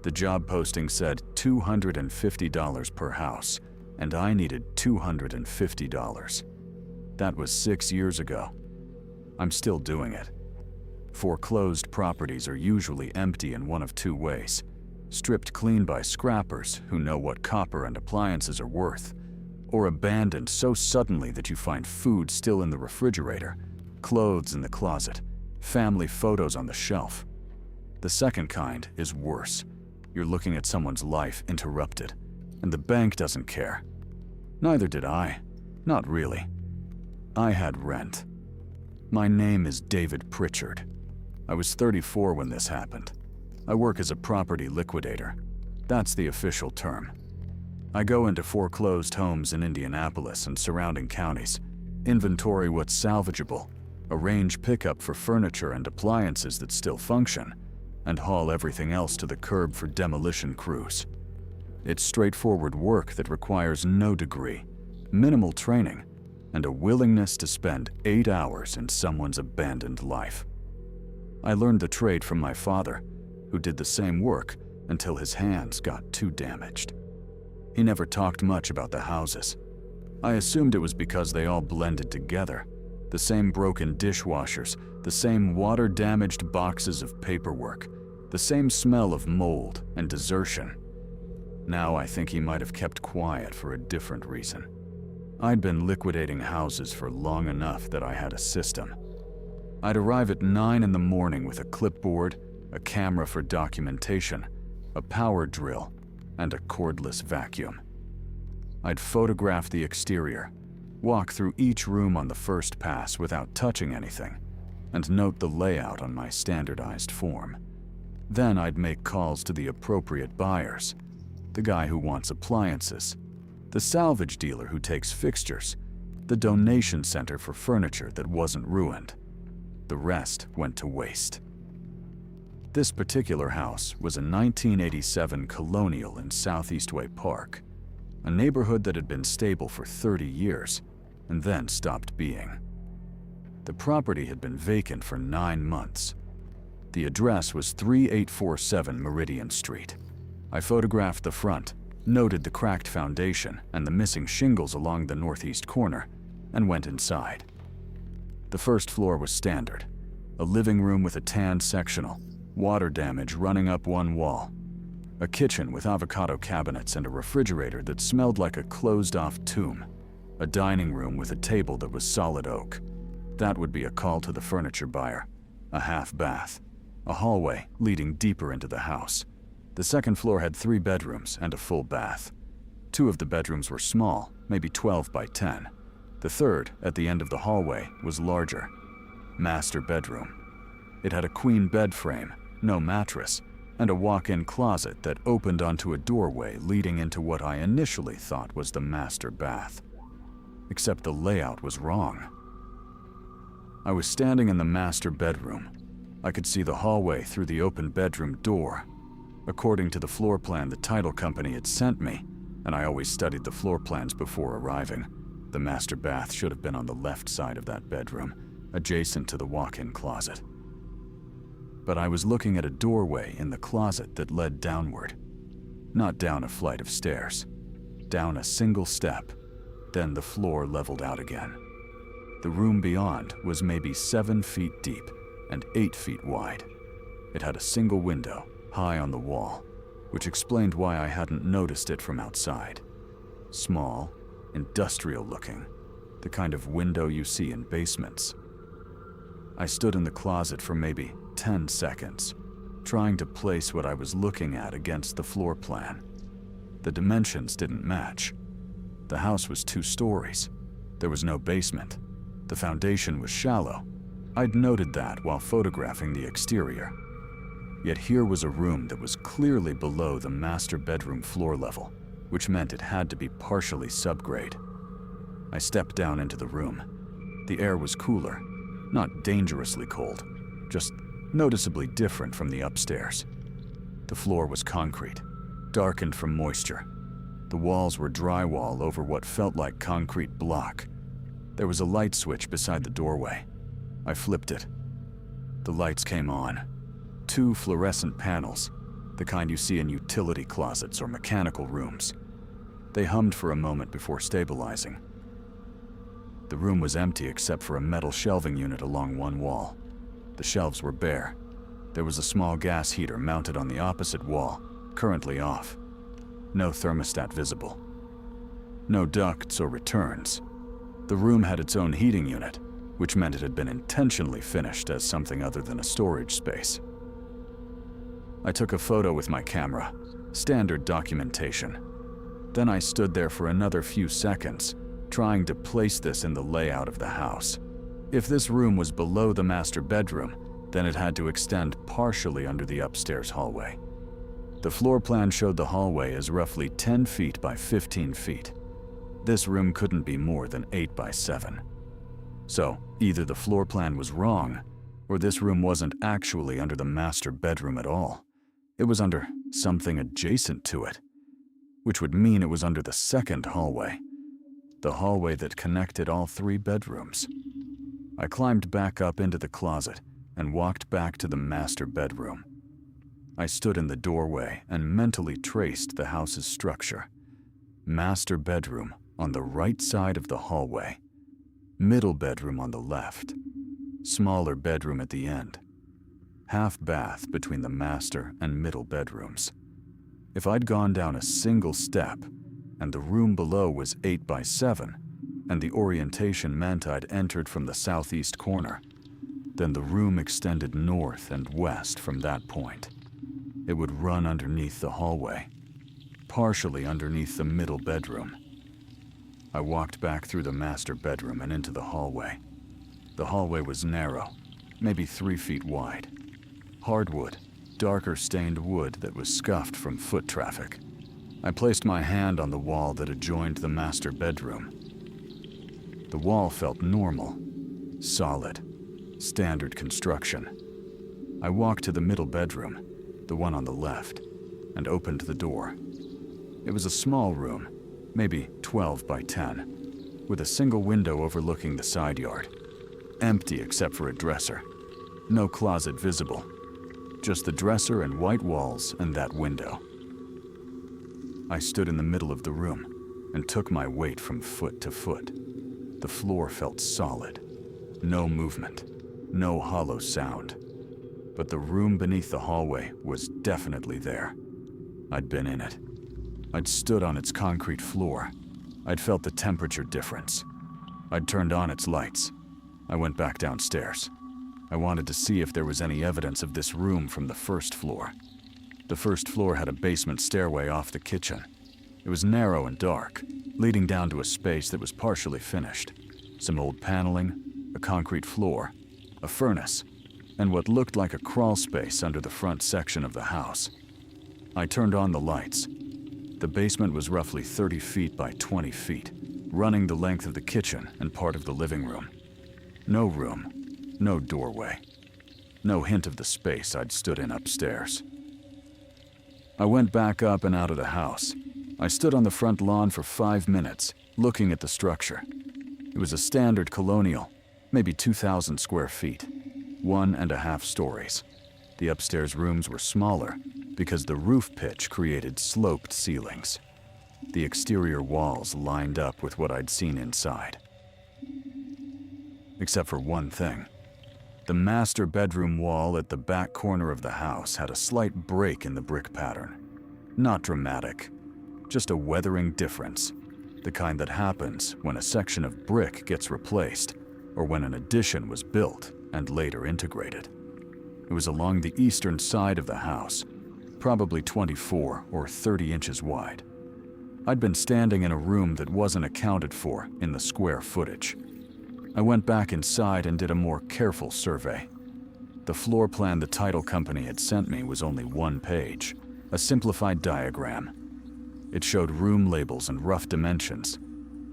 The job posting said $250 per house, and I needed $250. That was 6 years ago. I'm still doing it. Foreclosed properties are usually empty in one of two ways: stripped clean by scrappers who know what copper and appliances are worth, or abandoned so suddenly that you find food still in the refrigerator, clothes in the closet, family photos on the shelf. The second kind is worse. You're looking at someone's life interrupted, and the bank doesn't care. Neither did I. Not really. I had rent. My name is David Pritchard. I was 34 when this happened. I work as a property liquidator. That's the official term. I go into foreclosed homes in Indianapolis and surrounding counties, inventory what's salvageable, arrange pickup for furniture and appliances that still function, and haul everything else to the curb for demolition crews. It's straightforward work that requires no degree, minimal training, and a willingness to spend 8 hours in someone's abandoned life. I learned the trade from my father, who did the same work until his hands got too damaged. He never talked much about the houses. I assumed it was because they all blended together. The same broken dishwashers, the same water-damaged boxes of paperwork, the same smell of mold and desertion. Now I think he might have kept quiet for a different reason. I'd been liquidating houses for long enough that I had a system. I'd arrive at 9 in the morning with a clipboard, a camera for documentation, a power drill, and a cordless vacuum. I'd photograph the exterior, walk through each room on the first pass without touching anything, and note the layout on my standardized form. Then I'd make calls to the appropriate buyers: the guy who wants appliances, the salvage dealer who takes fixtures, the donation center for furniture that wasn't ruined. The rest went to waste. This particular house was a 1987 colonial in Southeast Way Park, a neighborhood that had been stable for 30 years and then stopped being. The property had been vacant for 9 months. The address was 3847 Meridian Street. I photographed the front, noted the cracked foundation and the missing shingles along the northeast corner, and went inside. The first floor was standard: a living room with a tan sectional, water damage running up one wall, a kitchen with avocado cabinets and a refrigerator that smelled like a closed-off tomb, a dining room with a table that was solid oak. That would be a call to the furniture buyer. A half bath, a hallway leading deeper into the house. The second floor had 3 bedrooms and a full bath. 2 of the bedrooms were small, maybe 12 by 10. The third, at the end of the hallway, was larger. Master bedroom. It had a queen bed frame, no mattress, and a walk-in closet that opened onto a doorway leading into what I initially thought was the master bath. Except the layout was wrong. I was standing in the master bedroom. I could see the hallway through the open bedroom door. According to the floor plan the title company had sent me, and I always studied the floor plans before arriving, the master bath should have been on the left side of that bedroom, adjacent to the walk-in closet. But I was looking at a doorway in the closet that led downward. Not down a flight of stairs. Down a single step. Then the floor leveled out again. The room beyond was maybe 7 feet deep and 8 feet wide. It had a single window, high on the wall, which explained why I hadn't noticed it from outside. Small, industrial-looking, the kind of window you see in basements. I stood in the closet for maybe 10 seconds, trying to place what I was looking at against the floor plan. The dimensions didn't match. The house was 2 stories. There was no basement. The foundation was shallow. I'd noted that while photographing the exterior. Yet here was a room that was clearly below the master bedroom floor level, which meant it had to be partially subgrade. I stepped down into the room. The air was cooler, not dangerously cold, just noticeably different from the upstairs. The floor was concrete, darkened from moisture. The walls were drywall over what felt like concrete block. There was a light switch beside the doorway. I flipped it. The lights came on. 2 fluorescent panels, the kind you see in utility closets or mechanical rooms. They hummed for a moment before stabilizing. The room was empty except for a metal shelving unit along one wall. The shelves were bare. There was a small gas heater mounted on the opposite wall, currently off. No thermostat visible. No ducts or returns. The room had its own heating unit, which meant it had been intentionally finished as something other than a storage space. I took a photo with my camera, standard documentation. Then I stood there for another few seconds, trying to place this in the layout of the house. If this room was below the master bedroom, then it had to extend partially under the upstairs hallway. The floor plan showed the hallway as roughly 10 feet by 15 feet. This room couldn't be more than 8 by 7. So, either the floor plan was wrong, or this room wasn't actually under the master bedroom at all. It was under something adjacent to it, which would mean it was under the second hallway, the hallway that connected all 3 bedrooms. I climbed back up into the closet and walked back to the master bedroom. I stood in the doorway and mentally traced the house's structure. Master bedroom on the right side of the hallway. Middle bedroom on the left. Smaller bedroom at the end. Half bath between the master and middle bedrooms. If I'd gone down a single step, and the room below was 8 by 7, and the orientation meant I'd entered from the southeast corner, then the room extended north and west from that point. It would run underneath the hallway, partially underneath the middle bedroom. I walked back through the master bedroom and into the hallway. The hallway was narrow, maybe 3 feet wide. Hardwood, darker stained wood that was scuffed from foot traffic. I placed my hand on the wall that adjoined the master bedroom. The wall felt normal, solid, standard construction. I walked to the middle bedroom, the one on the left, and opened the door. It was a small room, maybe 12 by 10, with a single window overlooking the side yard. Empty except for a dresser. No closet visible. Just the dresser and white walls and that window. I stood in the middle of the room and took my weight from foot to foot. The floor felt solid. No movement. No hollow sound. But the room beneath the hallway was definitely there. I'd been in it. I'd stood on its concrete floor. I'd felt the temperature difference. I'd turned on its lights. I went back downstairs. I wanted to see if there was any evidence of this room from the first floor. The first floor had a basement stairway off the kitchen. It was narrow and dark, leading down to a space that was partially finished. Some old paneling, a concrete floor, a furnace, and what looked like a crawl space under the front section of the house. I turned on the lights. The basement was roughly 30 feet by 20 feet, running the length of the kitchen and part of the living room. No room, no doorway, no hint of the space I'd stood in upstairs. I went back up and out of the house. I stood on the front lawn for 5 minutes, looking at the structure. It was a standard colonial, maybe 2,000 square feet, 1.5 stories. The upstairs rooms were smaller because the roof pitch created sloped ceilings. The exterior walls lined up with what I'd seen inside. Except for one thing. The master bedroom wall at the back corner of the house had a slight break in the brick pattern. Not dramatic, just a weathering difference, the kind that happens when a section of brick gets replaced or when an addition was built and later integrated. It was along the eastern side of the house, probably 24 or 30 inches wide. I'd been standing in a room that wasn't accounted for in the square footage. I went back inside and did a more careful survey. The floor plan the title company had sent me was only 1 page, a simplified diagram. It showed room labels and rough dimensions,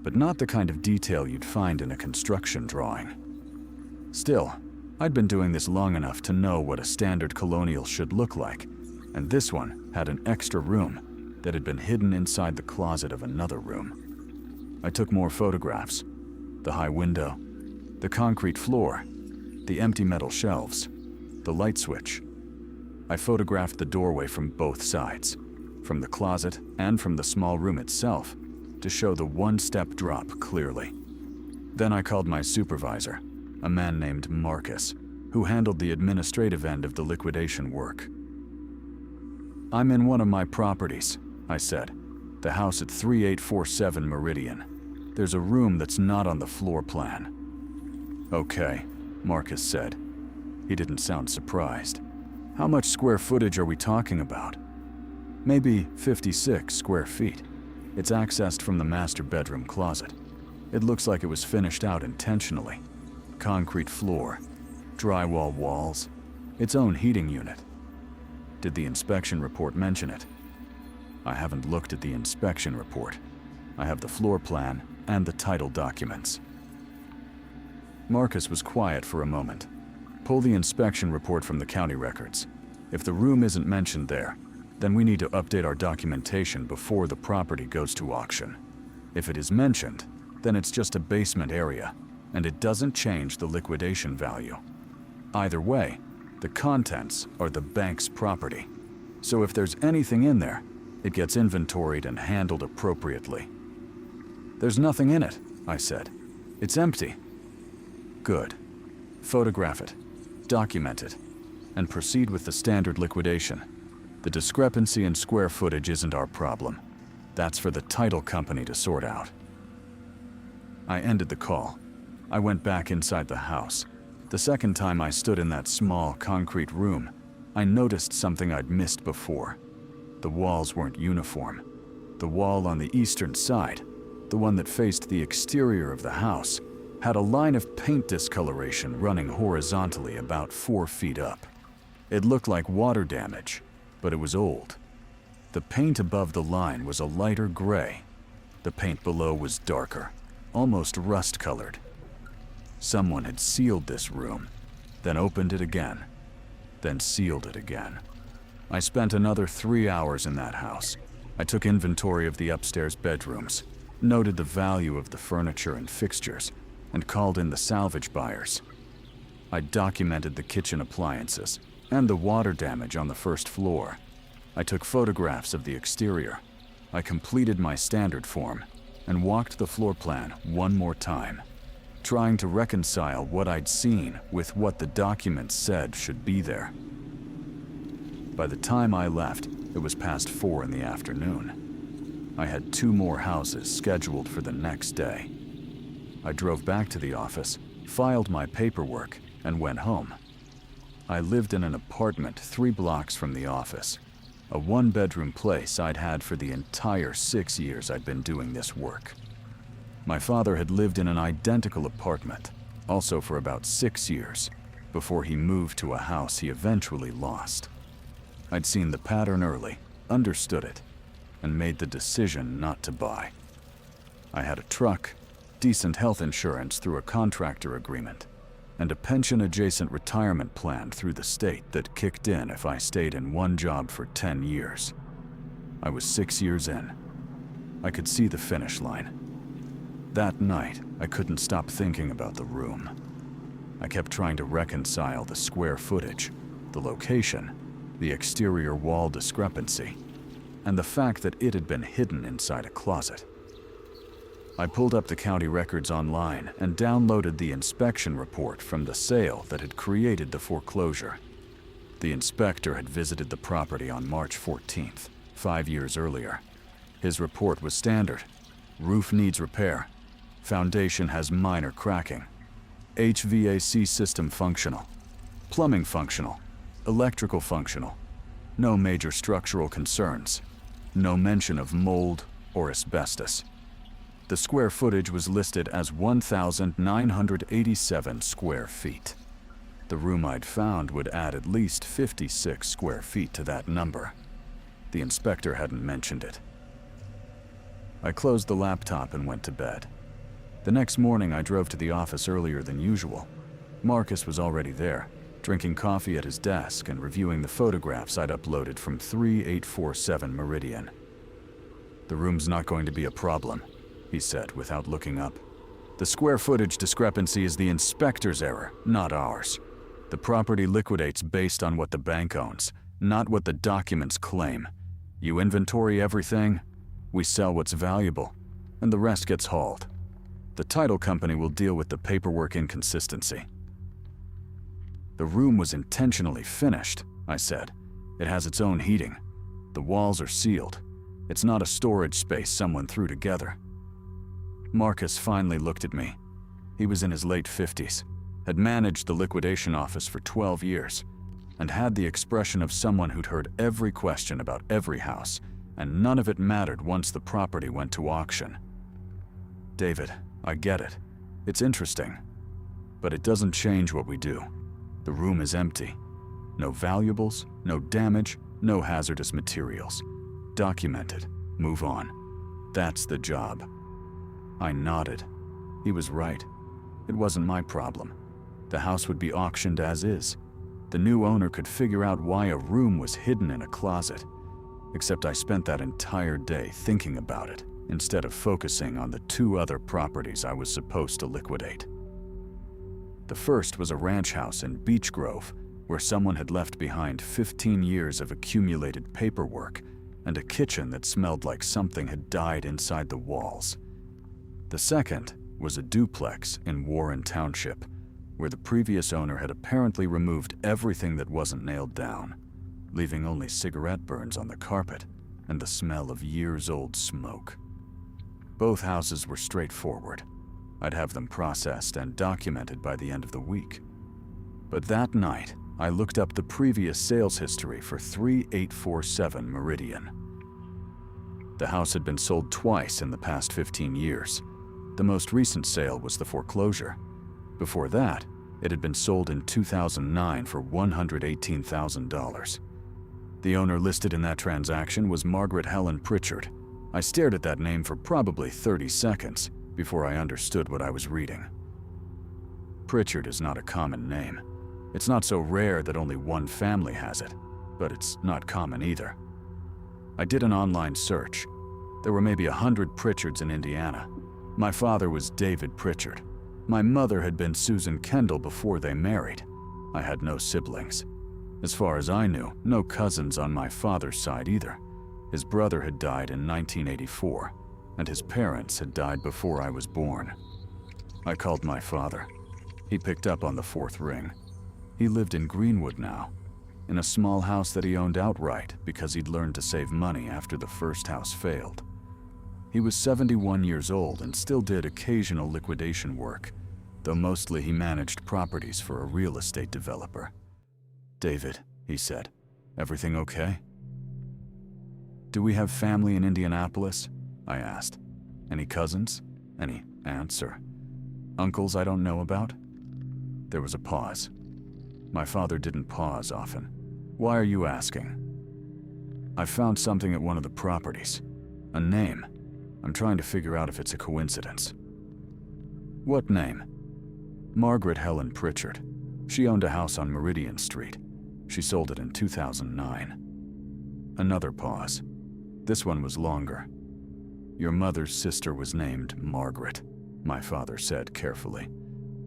but not the kind of detail you'd find in a construction drawing. Still, I'd been doing this long enough to know what a standard colonial should look like, and this one had an extra room that had been hidden inside the closet of another room. I took more photographs. The high window, the concrete floor, the empty metal shelves, the light switch. I photographed the doorway from both sides, from the closet and from the small room itself, to show the one-step drop clearly. Then I called my supervisor, a man named Marcus, who handled the administrative end of the liquidation work. "I'm in one of my properties," I said, "the house at 3847 Meridian. There's a room that's not on the floor plan." "Okay," Marcus said. He didn't sound surprised. "How much square footage are we talking about?" "Maybe 56 square feet. It's accessed from the master bedroom closet. It looks like it was finished out intentionally. Concrete floor, drywall walls, its own heating unit." "Did the inspection report mention it?" "I haven't looked at the inspection report. I have the floor plan and the title documents." Marcus was quiet for a moment. "Pull the inspection report from the county records. If the room isn't mentioned there, then we need to update our documentation before the property goes to auction. If it is mentioned, then it's just a basement area, and it doesn't change the liquidation value. Either way, the contents are the bank's property. So if there's anything in there, it gets inventoried and handled appropriately." "There's nothing in it," I said. "It's empty." "Good. Photograph it, document it, and proceed with the standard liquidation. The discrepancy in square footage isn't our problem. That's for the title company to sort out." I ended the call. I went back inside the house. The second time I stood in that small concrete room, I noticed something I'd missed before. The walls weren't uniform. The wall on the eastern side, the one that faced the exterior of the house, had a line of paint discoloration running horizontally about 4 feet up. It looked like water damage, but it was old. The paint above the line was a lighter gray. The paint below was darker, almost rust-colored. Someone had sealed this room, then opened it again, then sealed it again. I spent another 3 hours in that house. I took inventory of the upstairs bedrooms, noted the value of the furniture and fixtures, and called in the salvage buyers. I documented the kitchen appliances and the water damage on the first floor. I took photographs of the exterior. I completed my standard form and walked the floor plan one more time, trying to reconcile what I'd seen with what the documents said should be there. By the time I left, it was past 4 in the afternoon. I had 2 more houses scheduled for the next day. I drove back to the office, filed my paperwork, and went home. I lived in an apartment 3 blocks from the office, a 1-bedroom place I'd had for the entire 6 years I'd been doing this work. My father had lived in an identical apartment, also for about 6 years, before he moved to a house he eventually lost. I'd seen the pattern early, understood it, and made the decision not to buy. I had a truck, decent health insurance through a contractor agreement, and a pension-adjacent retirement plan through the state that kicked in if I stayed in one job for 10 years. I was 6 years in. I could see the finish line. That night, I couldn't stop thinking about the room. I kept trying to reconcile the square footage, the location, the exterior wall discrepancy, and the fact that it had been hidden inside a closet. I pulled up the county records online and downloaded the inspection report from the sale that had created the foreclosure. The inspector had visited the property on March 14th, 5 years earlier. His report was standard. Roof needs repair. Foundation has minor cracking. HVAC system functional. Plumbing functional. Electrical functional. No major structural concerns. No mention of mold or asbestos. The square footage was listed as 1,987 square feet. The room I'd found would add at least 56 square feet to that number. The inspector hadn't mentioned it. I closed the laptop and went to bed. The next morning, I drove to the office earlier than usual. Marcus was already there, drinking coffee at his desk and reviewing the photographs I'd uploaded from 3847 Meridian. "The room's not going to be a problem," he said without looking up. "The square footage discrepancy is the inspector's error, not ours. The property liquidates based on what the bank owns, not what the documents claim. You inventory everything, we sell what's valuable, and the rest gets hauled. The title company will deal with the paperwork inconsistency." "The room was intentionally finished," I said. "It has its own heating. The walls are sealed. It's not a storage space someone threw together." Marcus finally looked at me. He was in his late 50s, had managed the liquidation office for 12 years, and had the expression of someone who'd heard every question about every house, and none of it mattered once the property went to auction. "David, I get it. It's interesting. But it doesn't change what we do. The room is empty. No valuables, no damage, no hazardous materials. Document it. Move on. That's the job." I nodded. He was right. It wasn't my problem. The house would be auctioned as is. The new owner could figure out why a room was hidden in a closet. Except I spent that entire day thinking about it, instead of focusing on the 2 other properties I was supposed to liquidate. The first was a ranch house in Beech Grove, where someone had left behind 15 years of accumulated paperwork and a kitchen that smelled like something had died inside the walls. The second was a duplex in Warren Township, where the previous owner had apparently removed everything that wasn't nailed down, leaving only cigarette burns on the carpet and the smell of years-old smoke. Both houses were straightforward. I'd have them processed and documented by the end of the week. But that night, I looked up the previous sales history for 3847 Meridian. The house had been sold twice in the past 15 years. The most recent sale was the foreclosure. Before that, it had been sold in 2009 for $118,000. The owner listed in that transaction was Margaret Helen Pritchard. I stared at that name for probably 30 seconds before I understood what I was reading. Pritchard is not a common name. It's not so rare that only one family has it, but it's not common either. I did an online search. There were maybe 100 Pritchards in Indiana. My father was David Pritchard. My mother had been Susan Kendall before they married. I had no siblings. As far as I knew, no cousins on my father's side either. His brother had died in 1984, and his parents had died before I was born. I called my father. He picked up on the 4th ring. He lived in Greenwood now, in a small house that he owned outright because he'd learned to save money after the first house failed. He was 71 years old and still did occasional liquidation work, though mostly he managed properties for a real estate developer. "David," he said, "everything okay?" "Do we have family in Indianapolis?" I asked. "Any cousins? Any aunts or uncles I don't know about?" There was a pause. My father didn't pause often. "Why are you asking?" "I found something at one of the properties. A name. I'm trying to figure out if it's a coincidence." "What name?" "Margaret Helen Pritchard. She owned a house on Meridian Street. She sold it in 2009. Another pause. This one was longer. "Your mother's sister was named Margaret," my father said carefully.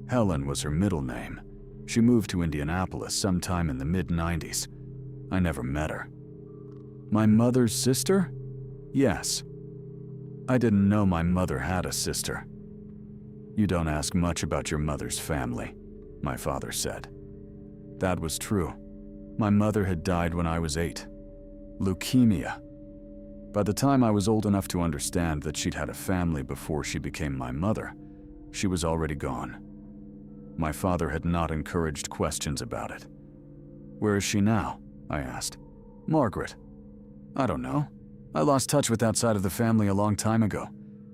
"Helen was her middle name. She moved to Indianapolis sometime in the mid-90s. I never met her." "My mother's sister?" "Yes." "I didn't know my mother had a sister." "You don't ask much about your mother's family," my father said. That was true. My mother had died when I was 8. Leukemia. By the time I was old enough to understand that she'd had a family before she became my mother, she was already gone. My father had not encouraged questions about it. "Where is she now?" I asked. "Margaret." "I don't know. I lost touch with that side of the family a long time ago.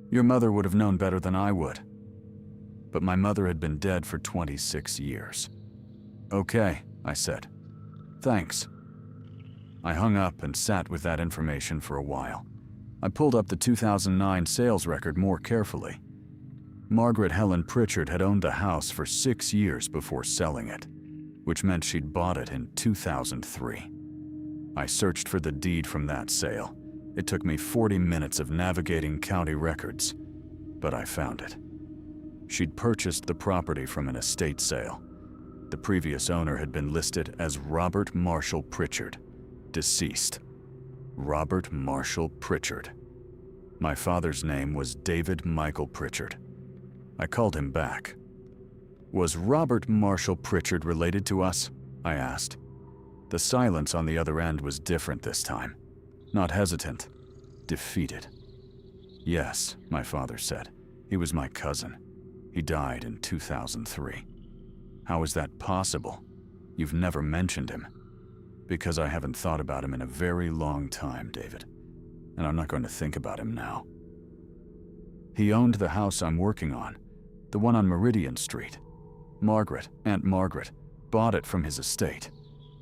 Your mother would have known better than I would." But my mother had been dead for 26 years. "Okay," I said. "Thanks." I hung up and sat with that information for a while. I pulled up the 2009 sales record more carefully. Margaret Helen Pritchard had owned the house for 6 years before selling it, which meant she'd bought it in 2003. I searched for the deed from that sale. It took me 40 minutes of navigating county records, but I found it. She'd purchased the property from an estate sale. The previous owner had been listed as Robert Marshall Pritchard. deceased. Robert Marshall Pritchard. My father's name was David Michael Pritchard. I called him back. Was Robert Marshall Pritchard related to us? I asked. The silence on the other end was different this time. Not hesitant, defeated. Yes, my father said. He was my cousin. He died in 2003. How is that possible? You've never mentioned him. Because I haven't thought about him in a very long time, David. And I'm not going to think about him now. He owned the house I'm working on, the one on Meridian Street. Margaret, Aunt Margaret, bought it from his estate.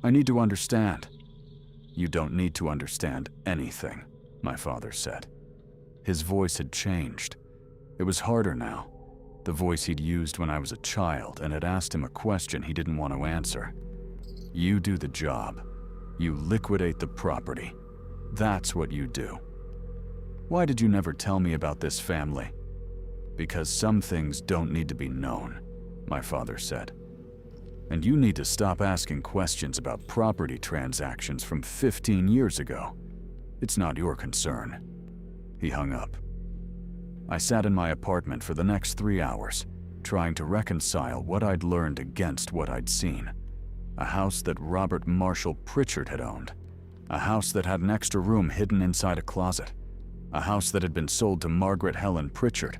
I need to understand. You don't need to understand anything, my father said. His voice had changed. It was harder now, the voice he'd used when I was a child and had asked him a question he didn't want to answer. You do the job. You liquidate the property. That's what you do. Why did you never tell me about this family? Because some things don't need to be known, my father said. And you need to stop asking questions about property transactions from 15 years ago. It's not your concern. He hung up. I sat in my apartment for the next 3 hours, trying to reconcile what I'd learned against what I'd seen. A house that Robert Marshall Pritchard had owned. A house that had an extra room hidden inside a closet. A house that had been sold to Margaret Helen Pritchard,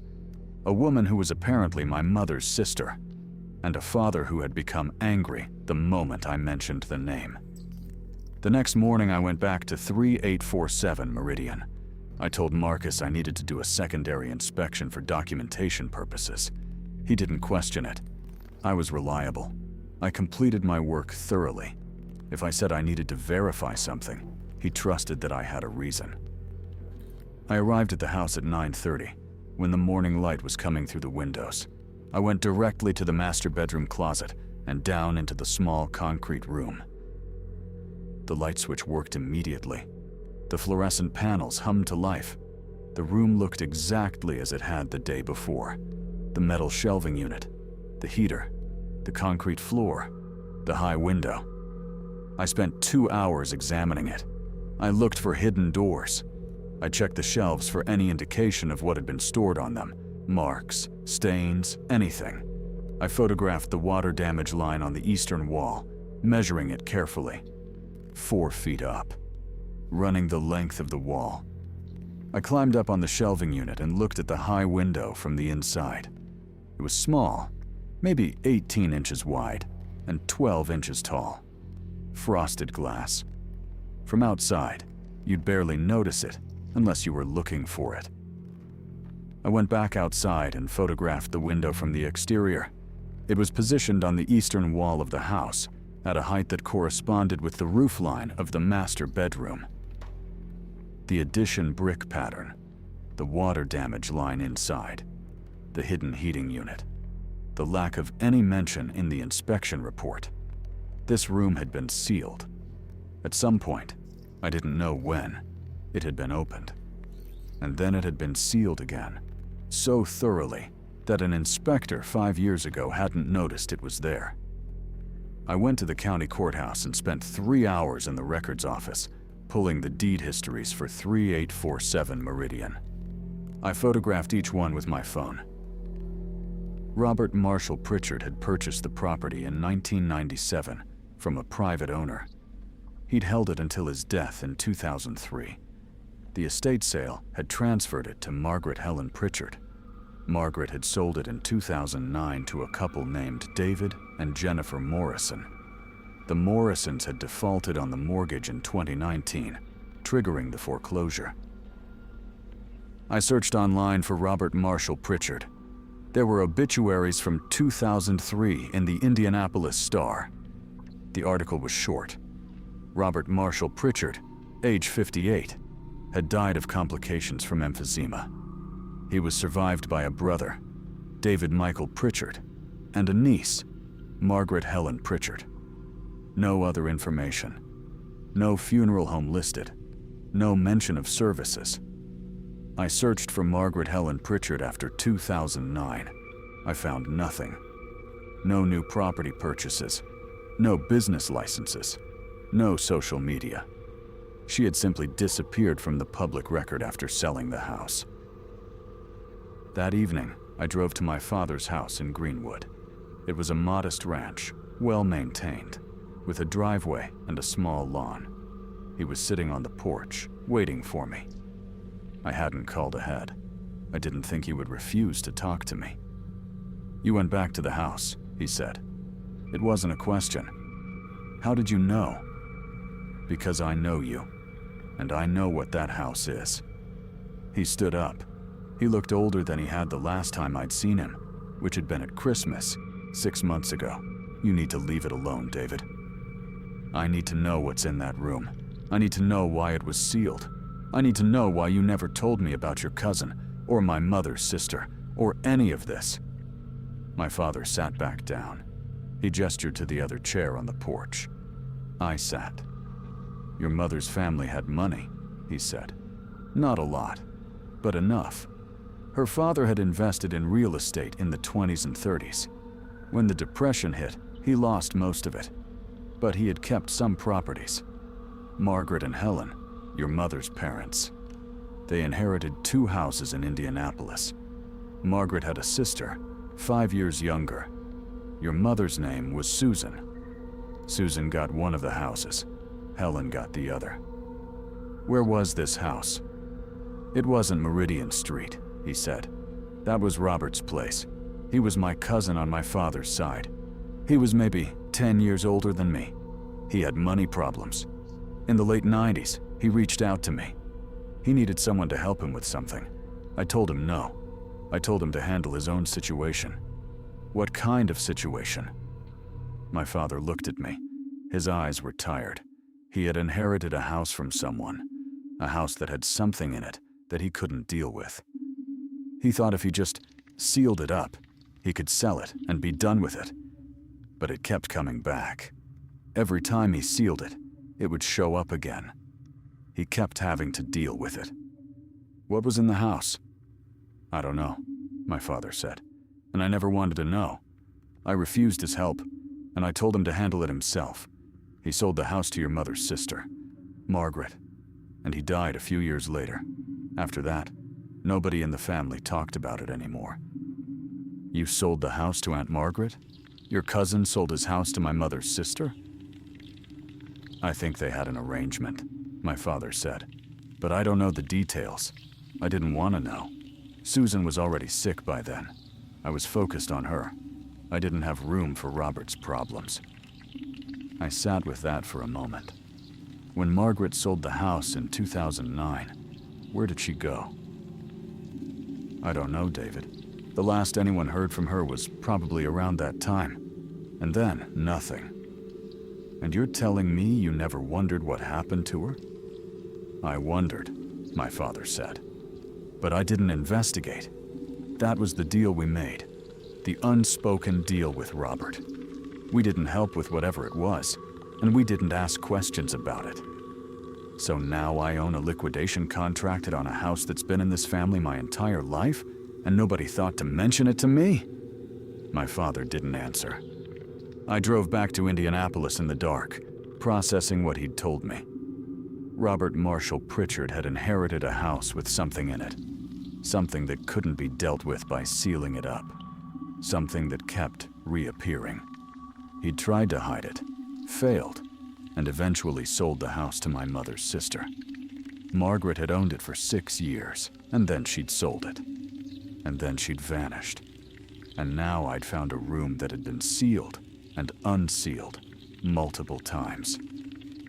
a woman who was apparently my mother's sister, and a father who had become angry the moment I mentioned the name. The next morning I went back to 3847 Meridian. I told Marcus I needed to do a secondary inspection for documentation purposes. He didn't question it. I was reliable. I completed my work thoroughly. If I said I needed to verify something, he trusted that I had a reason. I arrived at the house at 9:30, when the morning light was coming through the windows. I went directly to the master bedroom closet and down into the small concrete room. The light switch worked immediately. The fluorescent panels hummed to life. The room looked exactly as it had the day before. The metal shelving unit, the heater, the concrete floor, the high window. I spent 2 hours examining it. I looked for hidden doors. I checked the shelves for any indication of what had been stored on them. Marks, stains, anything. I photographed the water damage line on the eastern wall, measuring it carefully. 4 feet up, running the length of the wall. I climbed up on the shelving unit and looked at the high window from the inside. It was small, maybe 18 inches wide and 12 inches tall. Frosted glass. From outside, you'd barely notice it unless you were looking for it. I went back outside and photographed the window from the exterior. It was positioned on the eastern wall of the house at a height that corresponded with the roofline of the master bedroom. The addition brick pattern, the water damage line inside, the hidden heating unit, the lack of any mention in the inspection report. This room had been sealed. At some point, I didn't know when, it had been opened. And then it had been sealed again, so thoroughly that an inspector 5 years ago hadn't noticed it was there. I went to the county courthouse and spent 3 hours in the records office, pulling the deed histories for 3847 Meridian. I photographed each one with my phone. Robert Marshall Pritchard had purchased the property in 1997 from a private owner. He'd held it until his death in 2003. The estate sale had transferred it to Margaret Helen Pritchard. Margaret had sold it in 2009 to a couple named David and Jennifer Morrison. The Morrisons had defaulted on the mortgage in 2019, triggering the foreclosure. I searched online for Robert Marshall Pritchard. There were obituaries from 2003 in the Indianapolis Star. The article was short. Robert Marshall Pritchard, age 58, had died of complications from emphysema. He was survived by a brother, David Michael Pritchard, and a niece, Margaret Helen Pritchard. No other information. No funeral home listed. No mention of services. I searched for Margaret Helen Pritchard after 2009. I found nothing. No new property purchases. No business licenses. No social media. She had simply disappeared from the public record after selling the house. That evening, I drove to my father's house in Greenwood. It was a modest ranch, well maintained, with a driveway and a small lawn. He was sitting on the porch, waiting for me. I hadn't called ahead. I didn't think he would refuse to talk to me. "You went back to the house," he said. It wasn't a question. "How did you know?" "Because I know you, and I know what that house is." He stood up. He looked older than he had the last time I'd seen him, which had been at Christmas, 6 months ago. "You need to leave it alone, David. I need to know what's in that room. I need to know why it was sealed. I need to know why you never told me about your cousin, or my mother's sister, or any of this." My father sat back down. He gestured to the other chair on the porch. I sat. "Your mother's family had money," he said. "Not a lot, but enough. Her father had invested in real estate in the 20s and 30s. When the Depression hit, he lost most of it, but he had kept some properties. Margaret and Helen, your mother's parents, they inherited 2 houses in Indianapolis. Margaret had a sister, 5 years younger. Your mother's name was Susan. Susan got one of the houses. Helen got the other." "Where was this house?" "It wasn't Meridian Street," he said. "That was Robert's place. He was my cousin on my father's side. He was maybe 10 years older than me. He had money problems. In the late 90s, he reached out to me. He needed someone to help him with something. I told him no. I told him to handle his own situation." "What kind of situation?" My father looked at me. His eyes were tired. He had inherited a house from someone, a house that had something in it that he couldn't deal with. He thought if he just sealed it up, he could sell it and be done with it. But it kept coming back. Every time he sealed it, it would show up again. He kept having to deal with it. "What was in the house?" "I don't know," my father said, "and I never wanted to know. I refused his help, and I told him to handle it himself. He sold the house to your mother's sister, Margaret, and he died a few years later. After that, nobody in the family talked about it anymore." "You sold the house to Aunt Margaret? Your cousin sold his house to my mother's sister?" "I think they had an arrangement," my father said, "but I don't know the details. I didn't want to know. Susan was already sick by then. I was focused on her. I didn't have room for Robert's problems." I sat with that for a moment. When Margaret sold the house in 2009, where did she go? "I don't know, David. The last anyone heard from her was probably around that time. And then, nothing." "And you're telling me you never wondered what happened to her?" "I wondered," my father said. "But I didn't investigate. That was the deal we made. The unspoken deal with Robert. We didn't help with whatever it was, and we didn't ask questions about it. So now I own a liquidation contract on a house that's been in this family my entire life, and nobody thought to mention it to me?" My father didn't answer. I drove back to Indianapolis in the dark, processing what he'd told me. Robert Marshall Pritchard had inherited a house with something in it. Something that couldn't be dealt with by sealing it up. Something that kept reappearing. He'd tried to hide it, failed, and eventually sold the house to my mother's sister. Margaret had owned it for 6 years, and then she'd sold it. And then she'd vanished. And now I'd found a room that had been sealed and unsealed multiple times.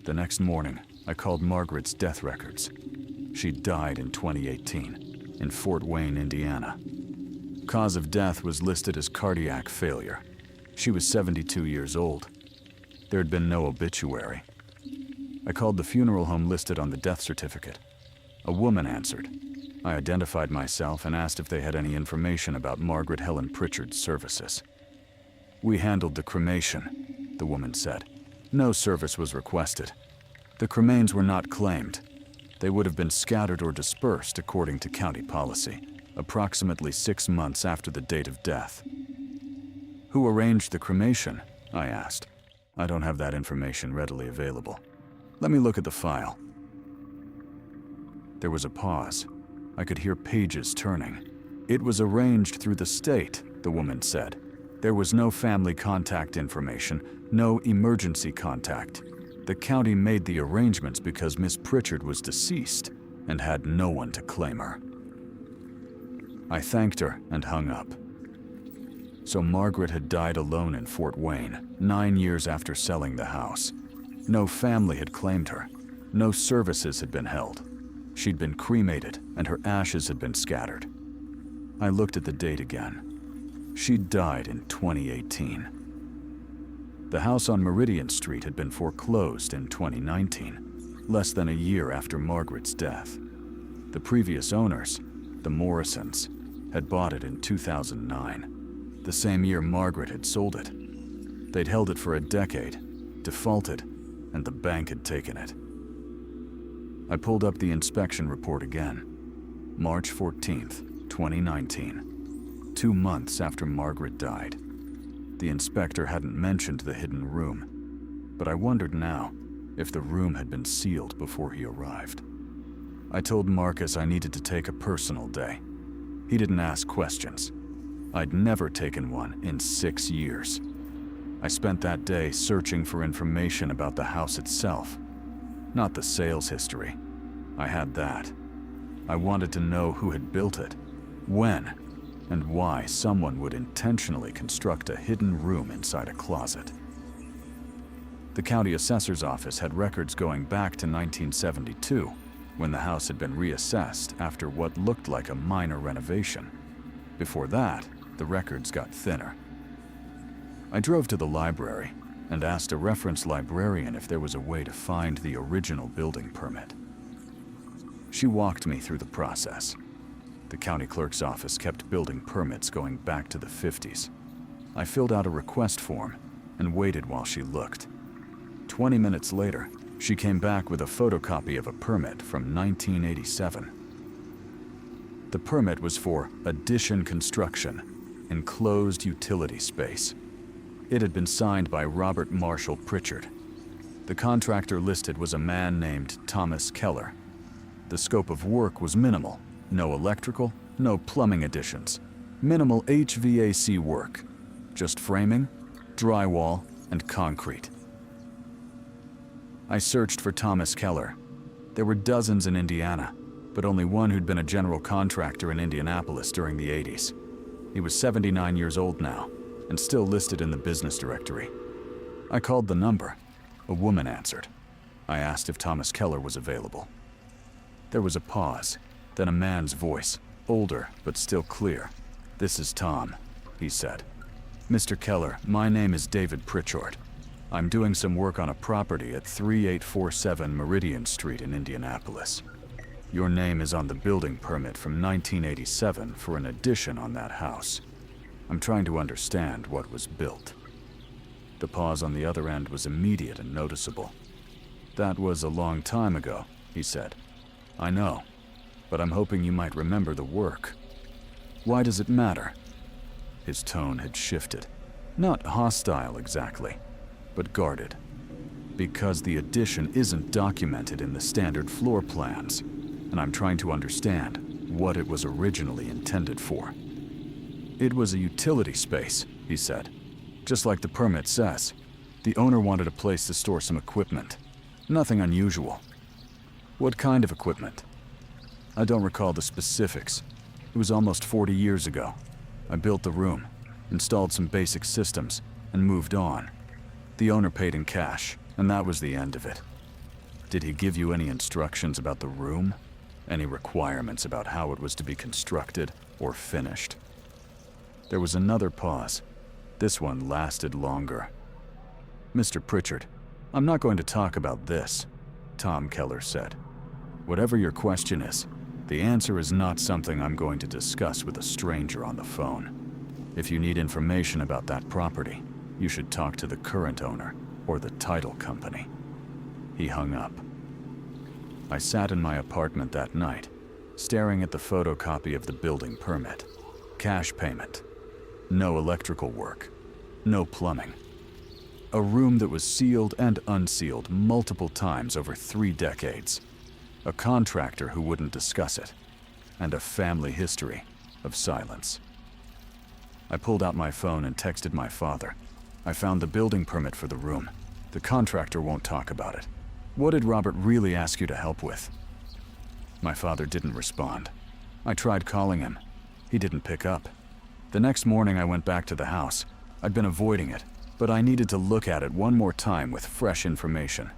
The next morning, I called Margaret's death records. She died in 2018 in Fort Wayne, Indiana. Cause of death was listed as cardiac failure. She was 72 years old. There had been no obituary. I called the funeral home listed on the death certificate. A woman answered. I identified myself and asked if they had any information about Margaret Helen Pritchard's services. "We handled the cremation," the woman said. "No service was requested. The cremains were not claimed. They would have been scattered or dispersed according to county policy, approximately 6 months after the date of death." "Who arranged the cremation?" I asked. "I don't have that information readily available. Let me look at the file." There was a pause. I could hear pages turning. It was arranged through the state, the woman said. There was no family contact information, no emergency contact. The county made the arrangements because Miss Pritchard was deceased and had no one to claim her. I thanked her and hung up. So Margaret had died alone in Fort Wayne, 9 years after selling the house. No family had claimed her. No services had been held. She'd been cremated and her ashes had been scattered. I looked at the date again. She'd died in 2018. The house on Meridian Street had been foreclosed in 2019, less than a year after Margaret's death. The previous owners, the Morrisons, had bought it in 2009, the same year Margaret had sold it. They'd held it for a decade, defaulted, and the bank had taken it. I pulled up the inspection report again. March 14th, 2019, 2 months after Margaret died. The inspector hadn't mentioned the hidden room, but I wondered now if the room had been sealed before he arrived. I told Marcus I needed to take a personal day. He didn't ask questions. I'd never taken one in 6 years. I spent that day searching for information about the house itself, not the sales history. I had that. I wanted to know who had built it, when, and why someone would intentionally construct a hidden room inside a closet. The county assessor's office had records going back to 1972, when the house had been reassessed after what looked like a minor renovation. Before that, the records got thinner. I drove to the library and asked a reference librarian if there was a way to find the original building permit. She walked me through the process. The county clerk's office kept building permits going back to the 50s. I filled out a request form and waited while she looked. 20 minutes later, she came back with a photocopy of a permit from 1987. The permit was for addition construction, enclosed utility space. It had been signed by Robert Marshall Pritchard. The contractor listed was a man named Thomas Keller. The scope of work was minimal. No electrical, no plumbing additions. Minimal HVAC work. Just framing, drywall, and concrete. I searched for Thomas Keller. There were dozens in Indiana, but only one who'd been a general contractor in Indianapolis during the 80s. He was 79 years old now, and still listed in the business directory. I called the number. A woman answered. I asked if Thomas Keller was available. There was a pause, then a man's voice, older but still clear. "This is Tom," he said. "Mr. Keller, my name is David Pritchard. I'm doing some work on a property at 3847 Meridian Street in Indianapolis. Your name is on the building permit from 1987 for an addition on that house. I'm trying to understand what was built." The pause on the other end was immediate and noticeable. "That was a long time ago," he said. "I know, but I'm hoping you might remember the work. Why does it matter?" His tone had shifted. Not hostile exactly, but guarded. "Because the addition isn't documented in the standard floor plans, and I'm trying to understand what it was originally intended for." "It was a utility space," he said. "Just like the permit says. The owner wanted a place to store some equipment. Nothing unusual." "What kind of equipment?" "I don't recall the specifics. It was almost 40 years ago. I built the room, installed some basic systems, and moved on. The owner paid in cash, and that was the end of it." "Did he give you any instructions about the room? Any requirements about how it was to be constructed or finished?" There was another pause. This one lasted longer. "Mr. Pritchard, I'm not going to talk about this," Tom Keller said. "Whatever your question is, the answer is not something I'm going to discuss with a stranger on the phone. If you need information about that property, you should talk to the current owner or the title company." He hung up. I sat in my apartment that night, staring at the photocopy of the building permit. Cash payment. No electrical work. No plumbing. A room that was sealed and unsealed multiple times over 3 decades. a contractor who wouldn't discuss it, and a family history of silence. I pulled out my phone and texted my father. I found the building permit for the room. The contractor won't talk about it. What did Robert really ask you to help with? My father didn't respond. I tried calling him. He didn't pick up. The next morning I went back to the house. I'd been avoiding it, but I needed to look at it one more time with fresh information.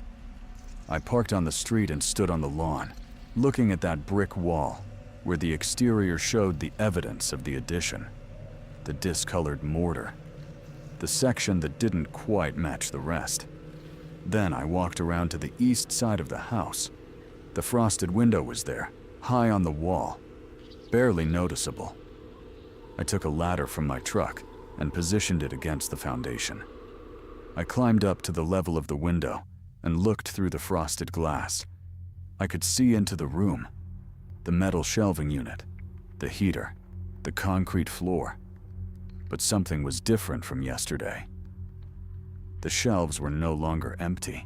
I parked on the street and stood on the lawn, looking at that brick wall, where the exterior showed the evidence of the addition. The discolored mortar. The section that didn't quite match the rest. Then I walked around to the east side of the house. The frosted window was there, high on the wall, barely noticeable. I took a ladder from my truck and positioned it against the foundation. I climbed up to the level of the window and looked through the frosted glass. I could see into the room, the metal shelving unit, the heater, the concrete floor. But something was different from yesterday. The shelves were no longer empty.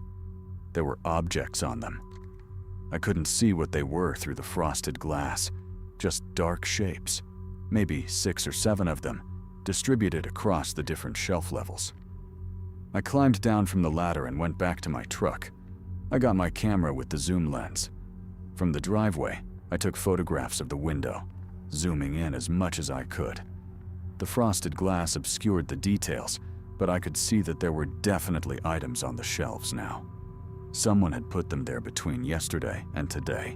There were objects on them. I couldn't see what they were through the frosted glass, just dark shapes, maybe 6 or 7 of them, distributed across the different shelf levels. I climbed down from the ladder and went back to my truck. I got my camera with the zoom lens. From the driveway, I took photographs of the window, zooming in as much as I could. The frosted glass obscured the details, but I could see that there were definitely items on the shelves now. Someone had put them there between yesterday and today.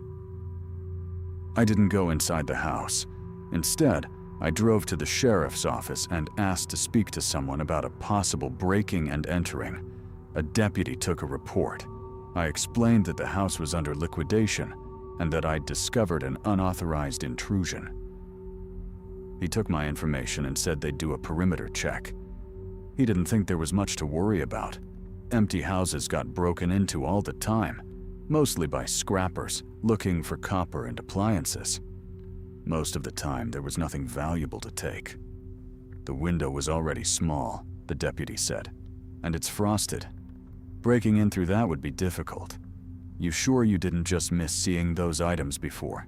I didn't go inside the house. Instead, I drove to the sheriff's office and asked to speak to someone about a possible breaking and entering. A deputy took a report. I explained that the house was under liquidation and that I'd discovered an unauthorized intrusion. He took my information and said they'd do a perimeter check. He didn't think there was much to worry about. Empty houses got broken into all the time, mostly by scrappers looking for copper and appliances. Most of the time, there was nothing valuable to take. The window was already small, the deputy said, and it's frosted. Breaking in through that would be difficult. You sure you didn't just miss seeing those items before?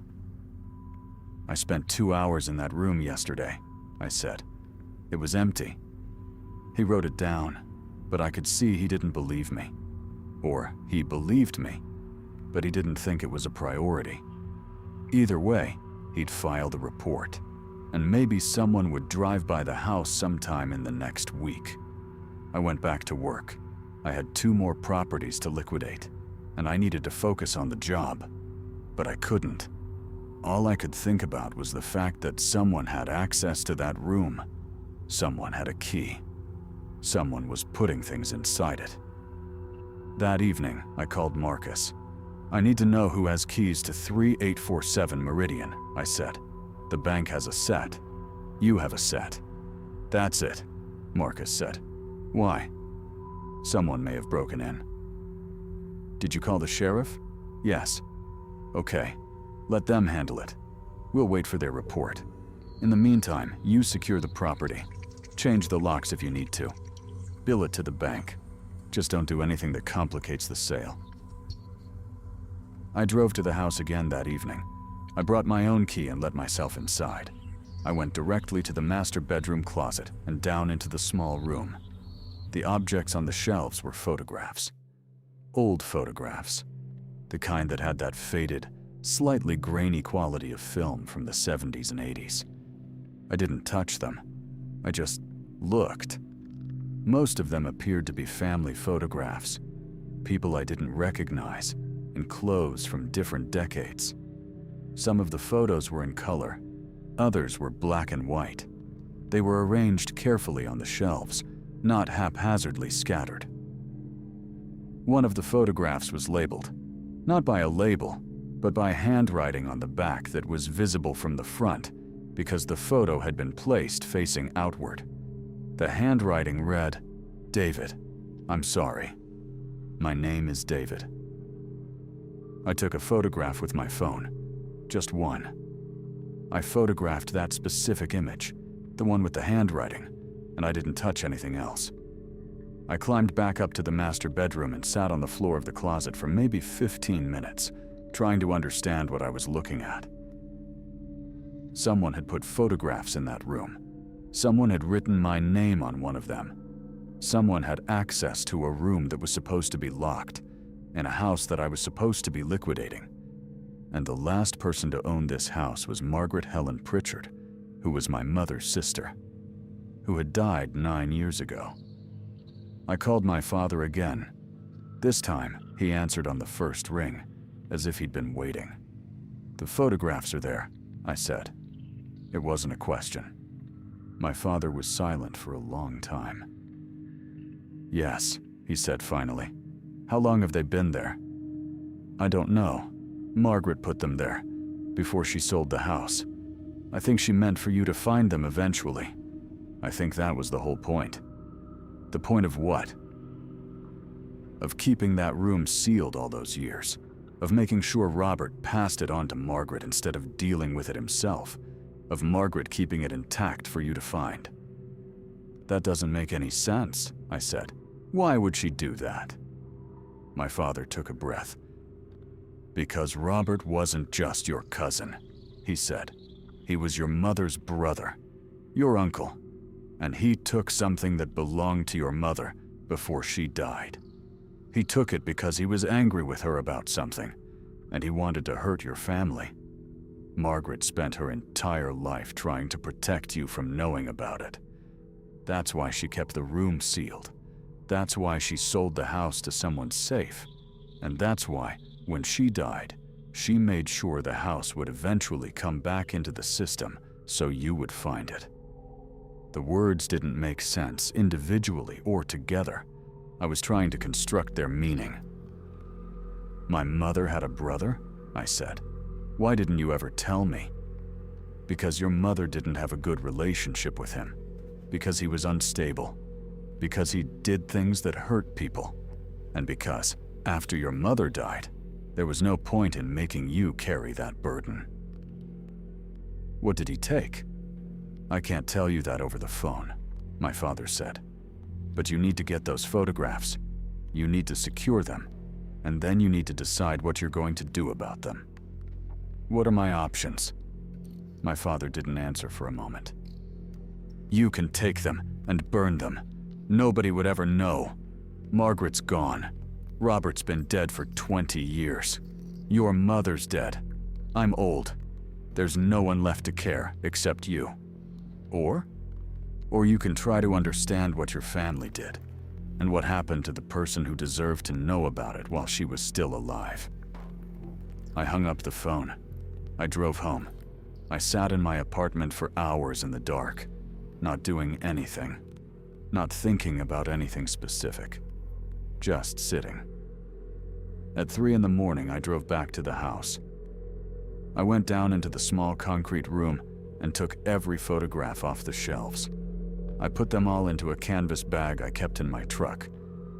I spent 2 hours in that room yesterday, I said. It was empty. He wrote it down, but I could see he didn't believe me. Or he believed me, but he didn't think it was a priority. Either way, he'd file the report, and maybe someone would drive by the house sometime in the next week. I went back to work. I had 2 more properties to liquidate, and I needed to focus on the job, but I couldn't. All I could think about was the fact that someone had access to that room. Someone had a key. Someone was putting things inside it. That evening, I called Marcus. I need to know who has keys to 3847 Meridian, I said. The bank has a set. You have a set. That's it, Marcus said. Why? Someone may have broken in. Did you call the sheriff? Yes. Okay, let them handle it. We'll wait for their report. In the meantime, you secure the property. Change the locks if you need to. Bill it to the bank. Just don't do anything that complicates the sale. I drove to the house again that evening. I brought my own key and let myself inside. I went directly to the master bedroom closet and down into the small room. The objects on the shelves were photographs. Old photographs. The kind that had that faded, slightly grainy quality of film from the 70s and 80s. I didn't touch them. I just looked. Most of them appeared to be family photographs. People I didn't recognize, in clothes from different decades. Some of the photos were in color. Others were black and white. They were arranged carefully on the shelves, not haphazardly scattered. One of the photographs was labeled, not by a label, but by handwriting on the back that was visible from the front because the photo had been placed facing outward. The handwriting read, "David, I'm sorry. My name is David." I took a photograph with my phone, just one. I photographed that specific image, the one with the handwriting, and I didn't touch anything else. I climbed back up to the master bedroom and sat on the floor of the closet for maybe 15 minutes, trying to understand what I was looking at. Someone had put photographs in that room. Someone had written my name on one of them. Someone had access to a room that was supposed to be locked, in a house that I was supposed to be liquidating. And the last person to own this house was Margaret Helen Pritchard, who was my mother's sister, who had died 9 years ago. I called my father again. This time, he answered on the first ring, as if he'd been waiting. "The photographs are there," I said. It wasn't a question. My father was silent for a long time. "Yes," he said finally. "How long have they been there?" "I don't know. Margaret put them there, before she sold the house. I think she meant for you to find them eventually. I think that was the whole point." "The point of what?" "Of keeping that room sealed all those years. Of making sure Robert passed it on to Margaret instead of dealing with it himself. Of Margaret keeping it intact for you to find." "That doesn't make any sense," I said. "Why would she do that?" My father took a breath. "Because Robert wasn't just your cousin," he said. "He was your mother's brother, your uncle, and he took something that belonged to your mother before she died. He took it because he was angry with her about something, and he wanted to hurt your family. Margaret spent her entire life trying to protect you from knowing about it. That's why she kept the room sealed. That's why she sold the house to someone safe. And that's why, when she died, she made sure the house would eventually come back into the system so you would find it." The words didn't make sense individually or together. I was trying to construct their meaning. "My mother had a brother?" I said. "Why didn't you ever tell me?" "Because your mother didn't have a good relationship with him. Because he was unstable. Because he did things that hurt people. And because, after your mother died, there was no point in making you carry that burden." "What did he take?" "I can't tell you that over the phone," my father said. "But you need to get those photographs. You need to secure them. And then you need to decide what you're going to do about them." "What are my options?" My father didn't answer for a moment. "You can take them and burn them. Nobody would ever know. Margaret's gone. Robert's been dead for 20 years. Your mother's dead. I'm old. There's no one left to care except you. Or you can try to understand what your family did, and what happened to the person who deserved to know about it while she was still alive." I hung up the phone. I drove home. I sat in my apartment for hours in the dark, not doing anything, not thinking about anything specific, just sitting. At 3 in the morning, I drove back to the house. I went down into the small concrete room and took every photograph off the shelves. I put them all into a canvas bag I kept in my truck.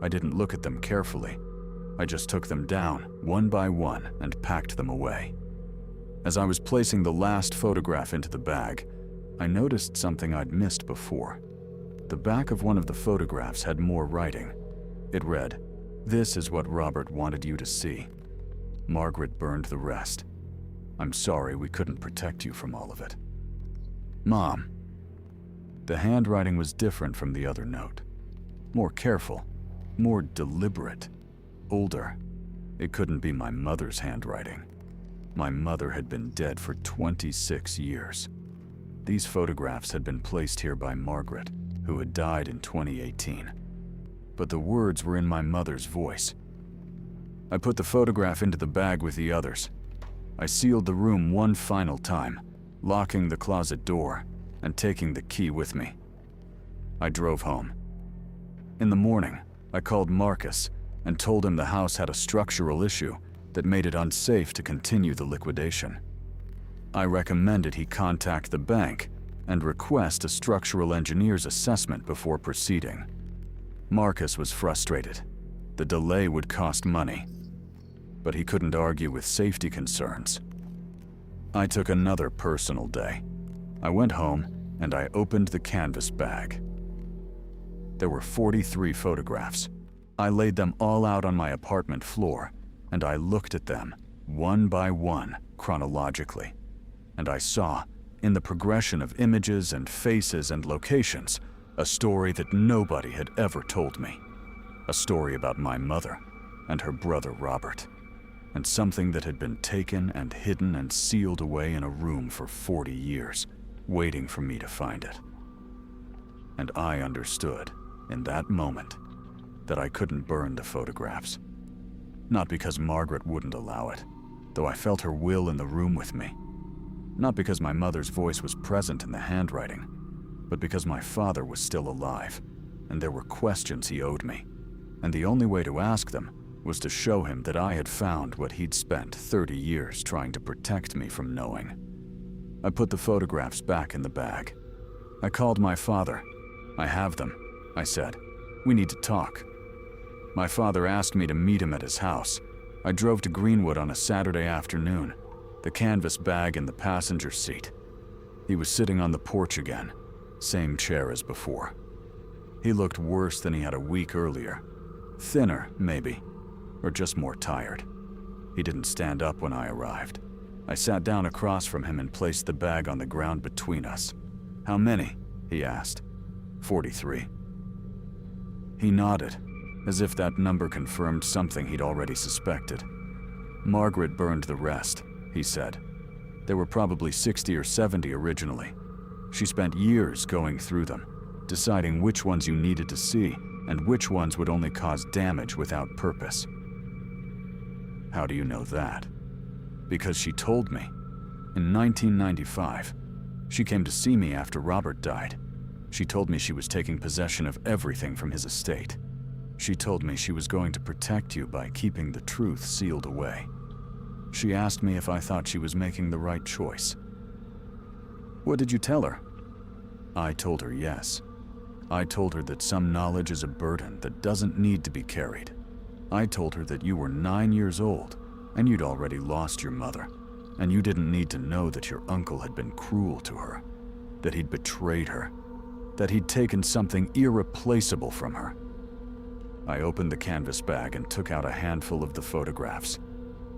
I didn't look at them carefully. I just took them down, one by one, and packed them away. As I was placing the last photograph into the bag, I noticed something I'd missed before. The back of one of the photographs had more writing. It read, "This is what Robert wanted you to see. Margaret burned the rest. I'm sorry we couldn't protect you from all of it. Mom." The handwriting was different from the other note. More careful, more deliberate, older. It couldn't be my mother's handwriting. My mother had been dead for 26 years. These photographs had been placed here by Margaret, who had died in 2018. But the words were in my mother's voice. I put the photograph into the bag with the others. I sealed the room one final time, locking the closet door and taking the key with me. I drove home. In the morning, I called Marcus and told him the house had a structural issue that made it unsafe to continue the liquidation. I recommended he contact the bank and request a structural engineer's assessment before proceeding. Marcus was frustrated. The delay would cost money, but he couldn't argue with safety concerns. I took another personal day. I went home and I opened the canvas bag. There were 43 photographs. I laid them all out on my apartment floor and I looked at them one by one, chronologically, and I saw, in the progression of images and faces and locations, a story that nobody had ever told me. A story about my mother and her brother Robert, and something that had been taken and hidden and sealed away in a room for 40 years, waiting for me to find it. And I understood, in that moment, that I couldn't burn the photographs. Not because Margaret wouldn't allow it, though I felt her will in the room with me. Not because my mother's voice was present in the handwriting, but because my father was still alive, and there were questions he owed me, and the only way to ask them was to show him that I had found what he'd spent 30 years trying to protect me from knowing. I put the photographs back in the bag. I called my father. "I have them," I said. "We need to talk." My father asked me to meet him at his house. I drove to Greenwood on a Saturday afternoon, the canvas bag in the passenger seat. He was sitting on the porch again, same chair as before. He looked worse than he had a week earlier. Thinner, maybe, or just more tired. He didn't stand up when I arrived. I sat down across from him and placed the bag on the ground between us. "How many?" he asked. 43. He nodded, as if that number confirmed something he'd already suspected. "Margaret burned the rest," he said. "There were probably 60 or 70 originally. She spent years going through them, deciding which ones you needed to see and which ones would only cause damage without purpose." "How do you know that?" "Because she told me. In 1995, she came to see me after Robert died. She told me she was taking possession of everything from his estate. She told me she was going to protect you by keeping the truth sealed away. She asked me if I thought she was making the right choice." "What did you tell her?" "I told her yes. I told her that some knowledge is a burden that doesn't need to be carried. I told her that you were 9 years old and you'd already lost your mother, and you didn't need to know that your uncle had been cruel to her, that he'd betrayed her, that he'd taken something irreplaceable from her." I opened the canvas bag and took out a handful of the photographs.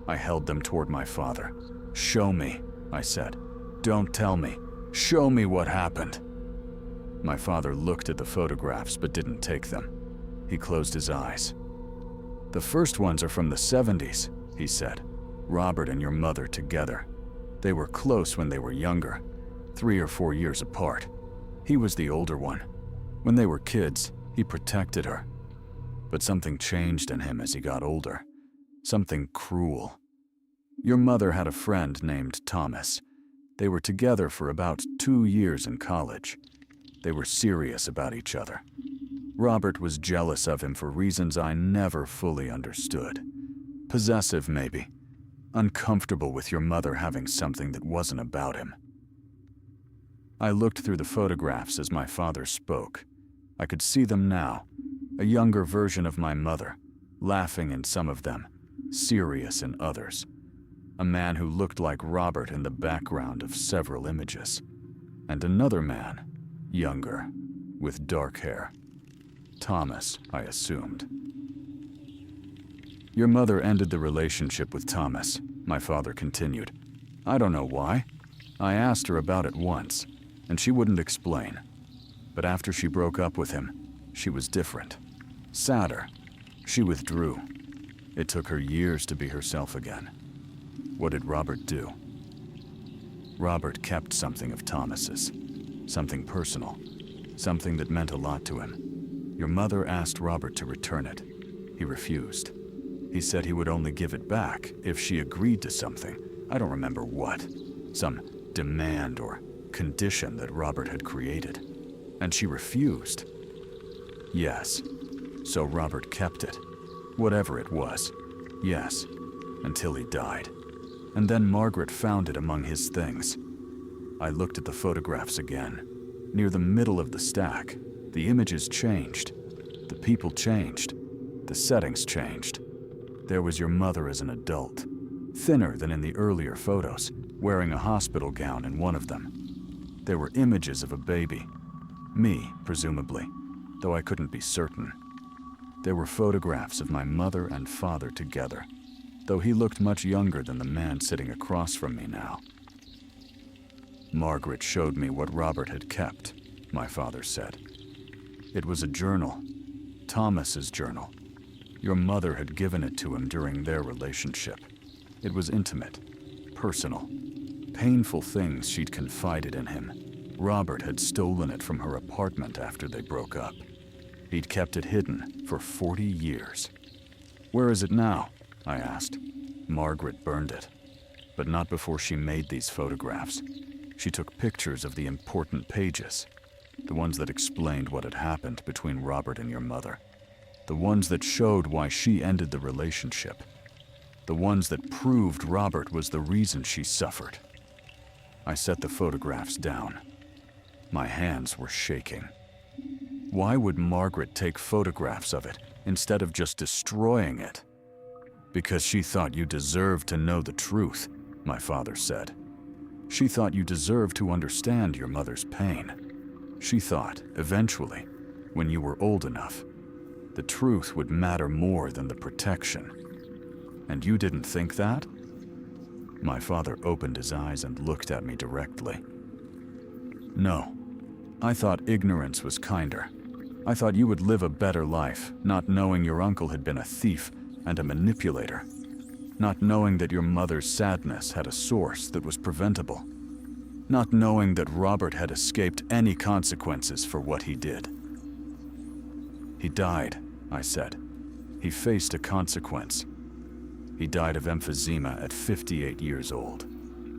I held them toward my father. "Show me," I said. "Don't tell me. Show me what happened." My father looked at the photographs but didn't take them. He closed his eyes. "The first ones are from the 70s, he said. "Robert and your mother together. They were close when they were younger, 3 or 4 years apart. He was the older one. When they were kids, he protected her. But something changed in him as he got older. Something cruel. Your mother had a friend named Thomas. They were together for about 2 years in college. They were serious about each other. Robert was jealous of him for reasons I never fully understood. Possessive, maybe. Uncomfortable with your mother having something that wasn't about him." I looked through the photographs as my father spoke. I could see them now. A younger version of my mother, laughing in some of them, serious in others. A man who looked like Robert in the background of several images. And another man, younger, with dark hair. Thomas, I assumed. "Your mother ended the relationship with Thomas," my father continued. "I don't know why. I asked her about it once, and she wouldn't explain. But after she broke up with him, she was different. Sadder. She withdrew. It took her years to be herself again." "What did Robert do?" "Robert kept something of Thomas's. Something personal. Something that meant a lot to him. Your mother asked Robert to return it. He refused. He said he would only give it back if she agreed to something. I don't remember what. Some demand or condition that Robert had created. And she refused." "Yes. So Robert kept it. Whatever it was. Yes. Until he died. And then Margaret found it among his things." I looked at the photographs again. Near the middle of the stack, the images changed. The people changed. The settings changed. There was your mother as an adult, thinner than in the earlier photos, wearing a hospital gown in one of them. There were images of a baby. Me, presumably, though I couldn't be certain. There were photographs of my mother and father together. though he looked much younger than the man sitting across from me now. Margaret showed me what Robert had kept, my father said. It was a journal, Thomas's journal. Your mother had given it to him during their relationship. It was intimate, personal, painful things she'd confided in him. Robert had stolen it from her apartment after they broke up. He'd kept it hidden for 40 years. Where is it now? I asked. Margaret burned it, but not before she made these photographs. She took pictures of the important pages, the ones that explained what had happened between Robert and your mother, the ones that showed why she ended the relationship, the ones that proved Robert was the reason she suffered. I set the photographs down. My hands were shaking. Why would Margaret take photographs of it instead of just destroying it? Because she thought you deserved to know the truth, my father said. She thought you deserved to understand your mother's pain. She thought, eventually, when you were old enough, the truth would matter more than the protection. And you didn't think that? My father opened his eyes and looked at me directly. No. I thought ignorance was kinder. I thought you would live a better life, not knowing your uncle had been a thief and a manipulator, not knowing that your mother's sadness had a source that was preventable, not knowing that Robert had escaped any consequences for what he did. He died, I said. He faced a consequence. He died of emphysema at 58 years old.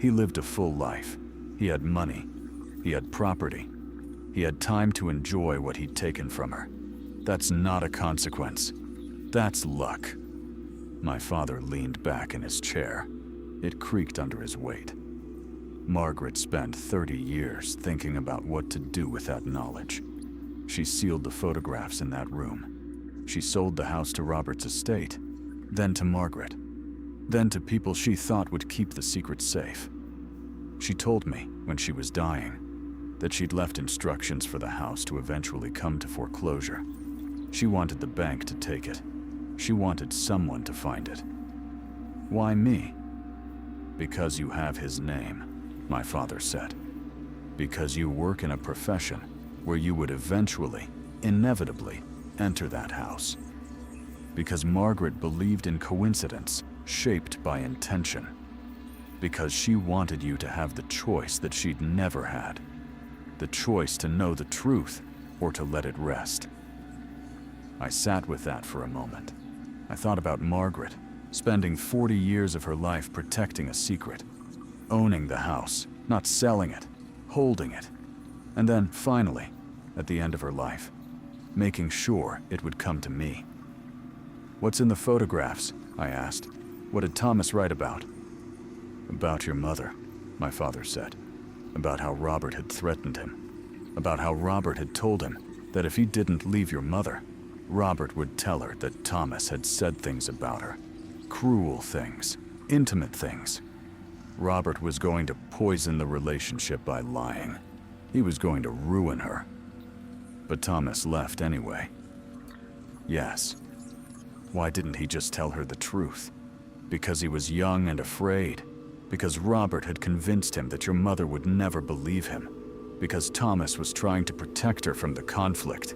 He lived a full life. He had money. He had property. He had time to enjoy what he'd taken from her. That's not a consequence. That's luck. My father leaned back in his chair. It creaked under his weight. Margaret spent 30 years thinking about what to do with that knowledge. She sealed the photographs in that room. She sold the house to Robert's estate, then to Margaret, then to people she thought would keep the secret safe. She told me, when she was dying, that she'd left instructions for the house to eventually come to foreclosure. She wanted the bank to take it. She wanted someone to find it. Why me? Because you have his name, my father said. Because you work in a profession where you would eventually, inevitably, enter that house. Because Margaret believed in coincidence shaped by intention. Because she wanted you to have the choice that she'd never had. The choice to know the truth or to let it rest. I sat with that for a moment. I thought about Margaret, spending 40 years of her life protecting a secret, owning the house, not selling it, holding it, and then, finally, at the end of her life, making sure it would come to me. What's in the photographs? I asked. What did Thomas write about? About your mother, my father said. About how Robert had threatened him. About how Robert had told him that if he didn't leave your mother, Robert would tell her that Thomas had said things about her. Cruel things. Intimate things. Robert was going to poison the relationship by lying. He was going to ruin her. But Thomas left anyway. Yes. Why didn't he just tell her the truth? Because he was young and afraid. Because Robert had convinced him that your mother would never believe him. Because Thomas was trying to protect her from the conflict.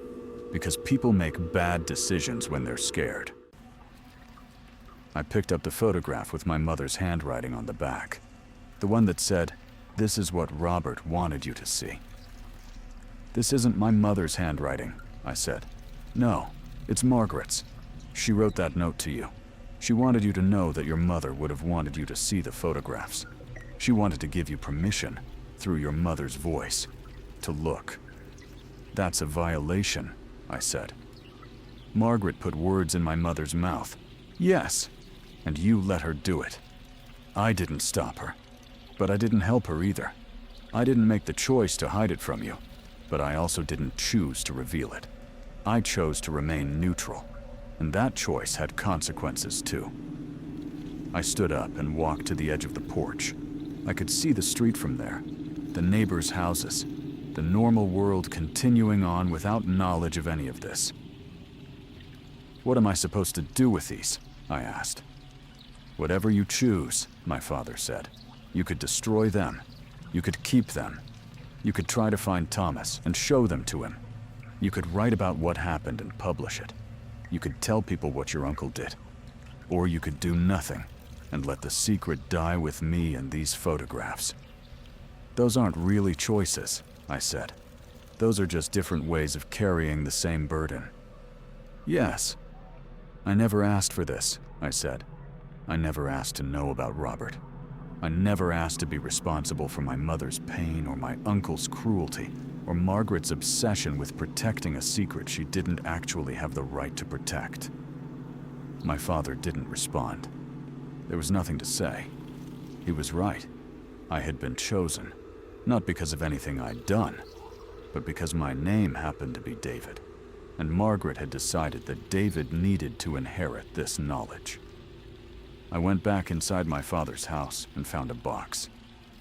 Because people make bad decisions when they're scared. I picked up the photograph with my mother's handwriting on the back. The one that said, "This is what Robert wanted you to see." "This isn't my mother's handwriting," I said. "No, it's Margaret's. She wrote that note to you. She wanted you to know that your mother would have wanted you to see the photographs. She wanted to give you permission, through your mother's voice, to look." "That's a violation," I said. "Margaret put words in my mother's mouth. Yes, and you let her do it. I didn't stop her, but I didn't help her either. I didn't make the choice to hide it from you, but I also didn't choose to reveal it. I chose to remain neutral, and that choice had consequences too." I stood up and walked to the edge of the porch. I could see the street from there, the neighbors' houses, the normal world continuing on without knowledge of any of this. "What am I supposed to do with these?" I asked. Whatever you choose, my father said. You could destroy them. You could keep them. You could try to find Thomas and show them to him. You could write about what happened and publish it. You could tell people what your uncle did. Or you could do nothing and let the secret die with me and these photographs. Those aren't really choices, I said. Those are just different ways of carrying the same burden. Yes. I never asked for this, I said. I never asked to know about Robert. I never asked to be responsible for my mother's pain or my uncle's cruelty or Margaret's obsession with protecting a secret she didn't actually have the right to protect. My father didn't respond. There was nothing to say. He was right. I had been chosen, not because of anything I'd done, but because my name happened to be David, and Margaret had decided that David needed to inherit this knowledge. I went back inside my father's house and found a box.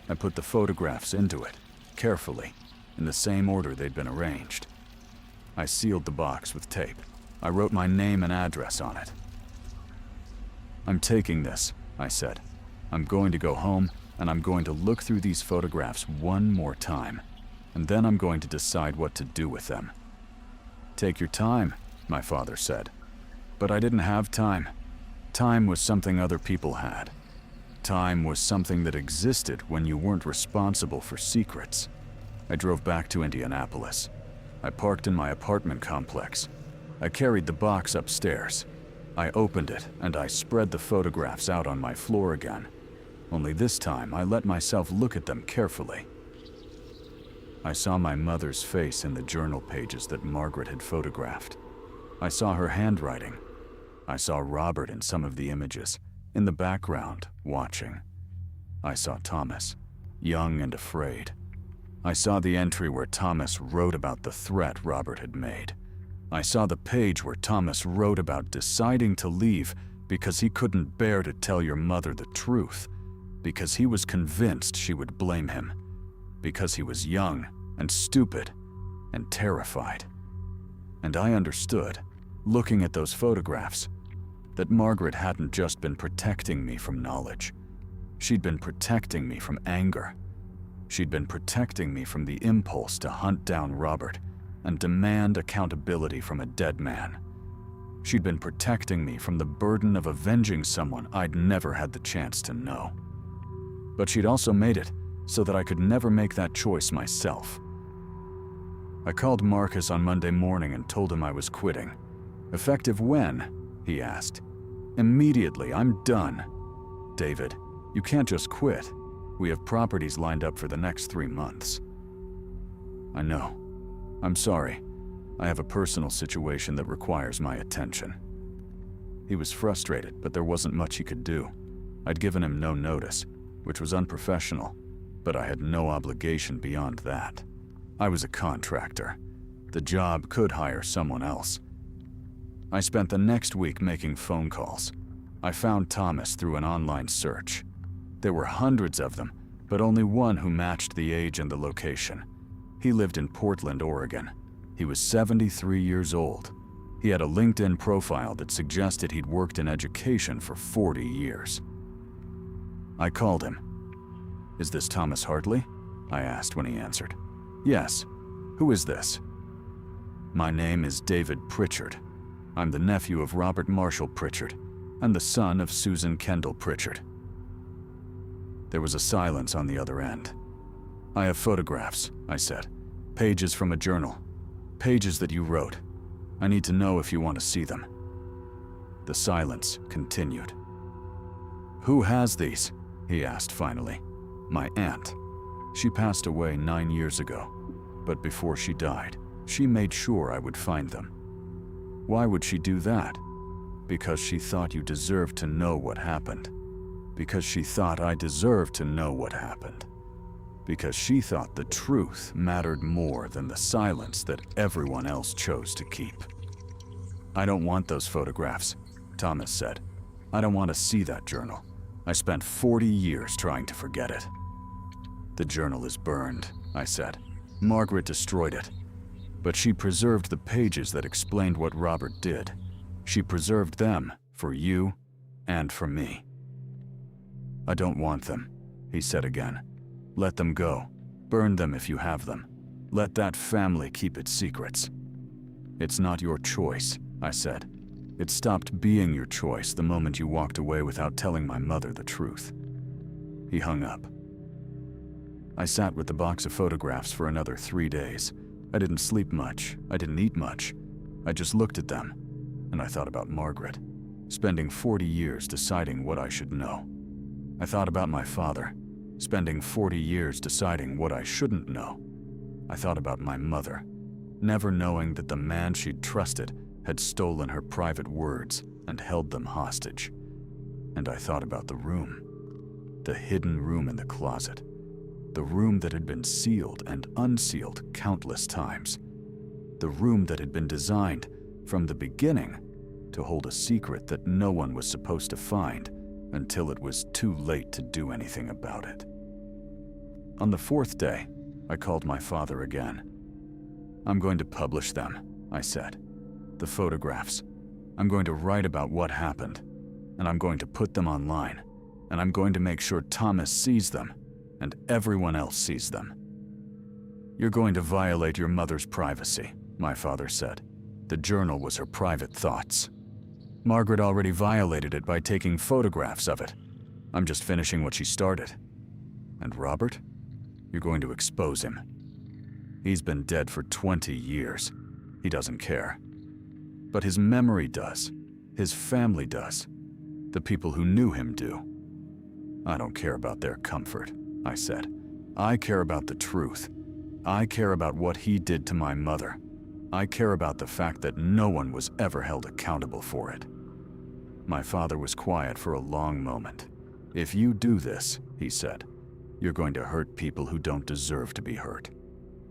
I put the photographs into it, carefully, in the same order they'd been arranged. I sealed the box with tape. I wrote my name and address on it. I'm taking this, I said. I'm going to go home, and I'm going to look through these photographs one more time, and then I'm going to decide what to do with them. Take your time, my father said. But I didn't have time. Time was something other people had. Time was something that existed when you weren't responsible for secrets. I drove back to Indianapolis. I parked in my apartment complex. I carried the box upstairs. I opened it and I spread the photographs out on my floor again. Only this time I let myself look at them carefully. I saw my mother's face in the journal pages that Margaret had photographed. I saw her handwriting. I saw Robert in some of the images, in the background, watching. I saw Thomas, young and afraid. I saw the entry where Thomas wrote about the threat Robert had made. I saw the page where Thomas wrote about deciding to leave because he couldn't bear to tell your mother the truth, because he was convinced she would blame him, because he was young and stupid and terrified. And I understood, looking at those photographs, that Margaret hadn't just been protecting me from knowledge. She'd been protecting me from anger. She'd been protecting me from the impulse to hunt down Robert and demand accountability from a dead man. She'd been protecting me from the burden of avenging someone I'd never had the chance to know. But she'd also made it so that I could never make that choice myself. I called Marcus on Monday morning and told him I was quitting. "Effective when?" he asked. "Immediately, I'm done." "David, you can't just quit. We have properties lined up for the next 3 months." "I know. I'm sorry. I have a personal situation that requires my attention." He was frustrated, but there wasn't much he could do. I'd given him no notice, which was unprofessional, but I had no obligation beyond that. I was a contractor. The job could hire someone else. I spent the next week making phone calls. I found Thomas through an online search. There were hundreds of them, but only one who matched the age and the location. He lived in Portland, Oregon. He was 73 years old. He had a LinkedIn profile that suggested he'd worked in education for 40 years. I called him. "Is this Thomas Hartley?" I asked when he answered. "Yes. Who is this?" "My name is David Pritchard. I'm the nephew of Robert Marshall Pritchard and the son of Susan Kendall Pritchard." There was a silence on the other end. "I have photographs," I said. "Pages from a journal. Pages that you wrote. I need to know if you want to see them." The silence continued. "Who has these?" he asked finally. "My aunt. She passed away 9 years ago, but before she died, she made sure I would find them." "Why would she do that?" "Because she thought you deserved to know what happened. Because she thought I deserved to know what happened. Because she thought the truth mattered more than the silence that everyone else chose to keep." "I don't want those photographs," Thomas said. "I don't want to see that journal. I spent 40 years trying to forget it." "The journal is burned," I said. "Margaret destroyed it. But she preserved the pages that explained what Robert did. She preserved them for you and for me." "I don't want them," he said again. "Let them go. Burn them if you have them. Let that family keep its secrets." "It's not your choice," I said. "It stopped being your choice the moment you walked away without telling my mother the truth." He hung up. I sat with the box of photographs for another 3 days. I didn't sleep much. I didn't eat much. I just looked at them, and I thought about Margaret, spending 40 years deciding what I should know. I thought about my father, spending 40 years deciding what I shouldn't know. I thought about my mother, never knowing that the man she'd trusted had stolen her private words and held them hostage. And I thought about the room, the hidden room in the closet, the room that had been sealed and unsealed countless times, the room that had been designed from the beginning to hold a secret that no one was supposed to find until it was too late to do anything about it. On the 4th day, I called my father again. "I'm going to publish them," I said. "The photographs. I'm going to write about what happened, and I'm going to put them online, and I'm going to make sure Thomas sees them, and everyone else sees them." "You're going to violate your mother's privacy," my father said. "The journal was her private thoughts. Margaret already violated it by taking photographs of it. I'm just finishing what she started. And Robert? You're going to expose him. He's been dead for 20 years. He doesn't care. But his memory does. His family does. The people who knew him do. I don't care about their comfort," I said. "I care about the truth. I care about what he did to my mother. I care about the fact that no one was ever held accountable for it." My father was quiet for a long moment. "If you do this," he said, "you're going to hurt people who don't deserve to be hurt.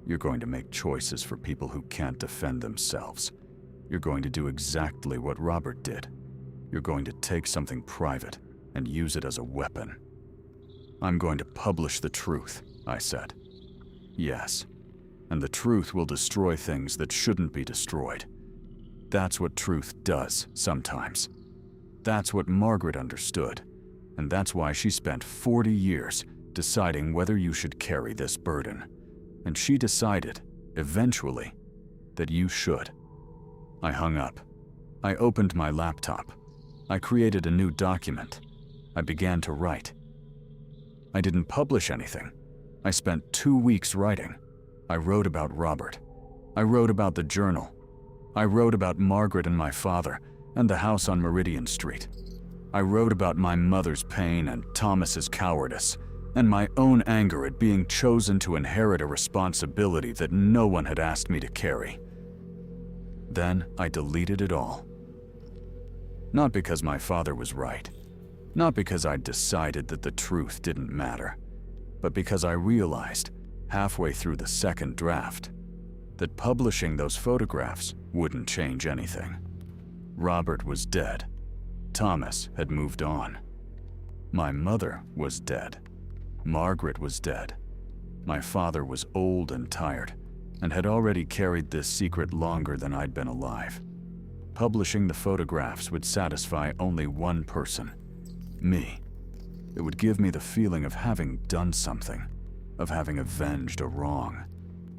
You're going to make choices for people who can't defend themselves. You're going to do exactly what Robert did. You're going to take something private and use it as a weapon." "I'm going to publish the truth," I said. "Yes, and the truth will destroy things that shouldn't be destroyed. That's what truth does sometimes. That's what Margaret understood, and that's why she spent 40 years deciding whether you should carry this burden. And she decided, eventually, that you should." I hung up. I opened my laptop. I created a new document. I began to write. I didn't publish anything. I spent 2 weeks writing. I wrote about Robert. I wrote about the journal. I wrote about Margaret and my father and the house on Meridian Street. I wrote about my mother's pain and Thomas's cowardice, and my own anger at being chosen to inherit a responsibility that no one had asked me to carry. Then I deleted it all. Not because my father was right, not because I'd decided that the truth didn't matter, but because I realized, halfway through the second draft, that publishing those photographs wouldn't change anything. Robert was dead. Thomas had moved on. My mother was dead. Margaret was dead. My father was old and tired, and had already carried this secret longer than I'd been alive. Publishing the photographs would satisfy only one person, me. It would give me the feeling of having done something, of having avenged a wrong,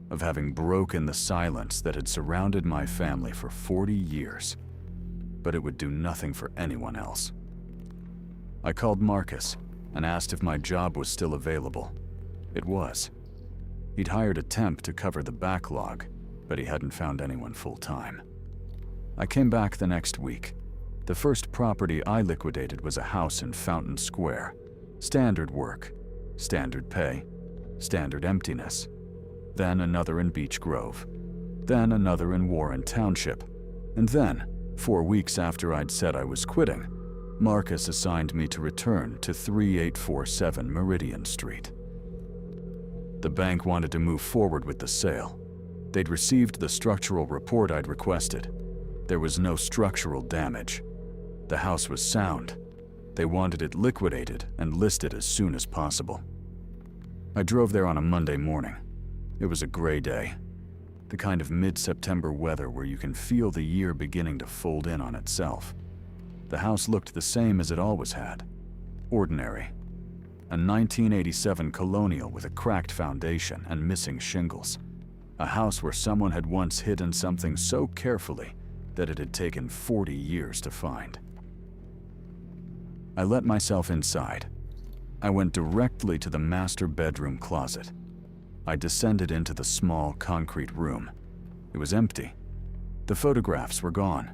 of having broken the silence that had surrounded my family for 40 years. But it would do nothing for anyone else. I called Marcus and asked if my job was still available. It was. He'd hired a temp to cover the backlog, but he hadn't found anyone full-time. I came back the next week. The first property I liquidated was a house in Fountain Square. Standard work, standard pay, standard emptiness. Then another in Beech Grove. Then another in Warren Township. And then, 4 weeks after I'd said I was quitting, Marcus assigned me to return to 3847 Meridian Street. The bank wanted to move forward with the sale. They'd received the structural report I'd requested. There was no structural damage. The house was sound. They wanted it liquidated and listed as soon as possible. I drove there on a Monday morning. It was a gray day. The kind of mid-September weather where you can feel the year beginning to fold in on itself. The house looked the same as it always had. Ordinary. a 1987 colonial with a cracked foundation and missing shingles. A house where someone had once hidden something so carefully that it had taken 40 years to find. I let myself inside. I went directly to the master bedroom closet. I descended into the small concrete room. It was empty. The photographs were gone.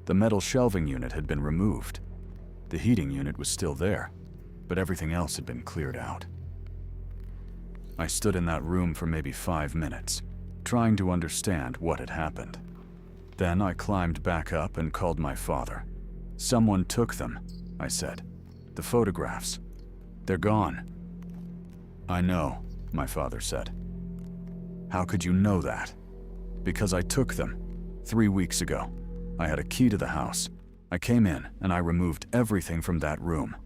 The metal shelving unit had been removed. The heating unit was still there, but everything else had been cleared out. I stood in that room for maybe 5 minutes, trying to understand what had happened. Then I climbed back up and called my father. "Someone took them," I said. "The photographs. They're gone." "I know," my father said. "How could you know that?" "Because I took them 3 weeks ago. I had a key to the house. I came in and I removed everything from that room."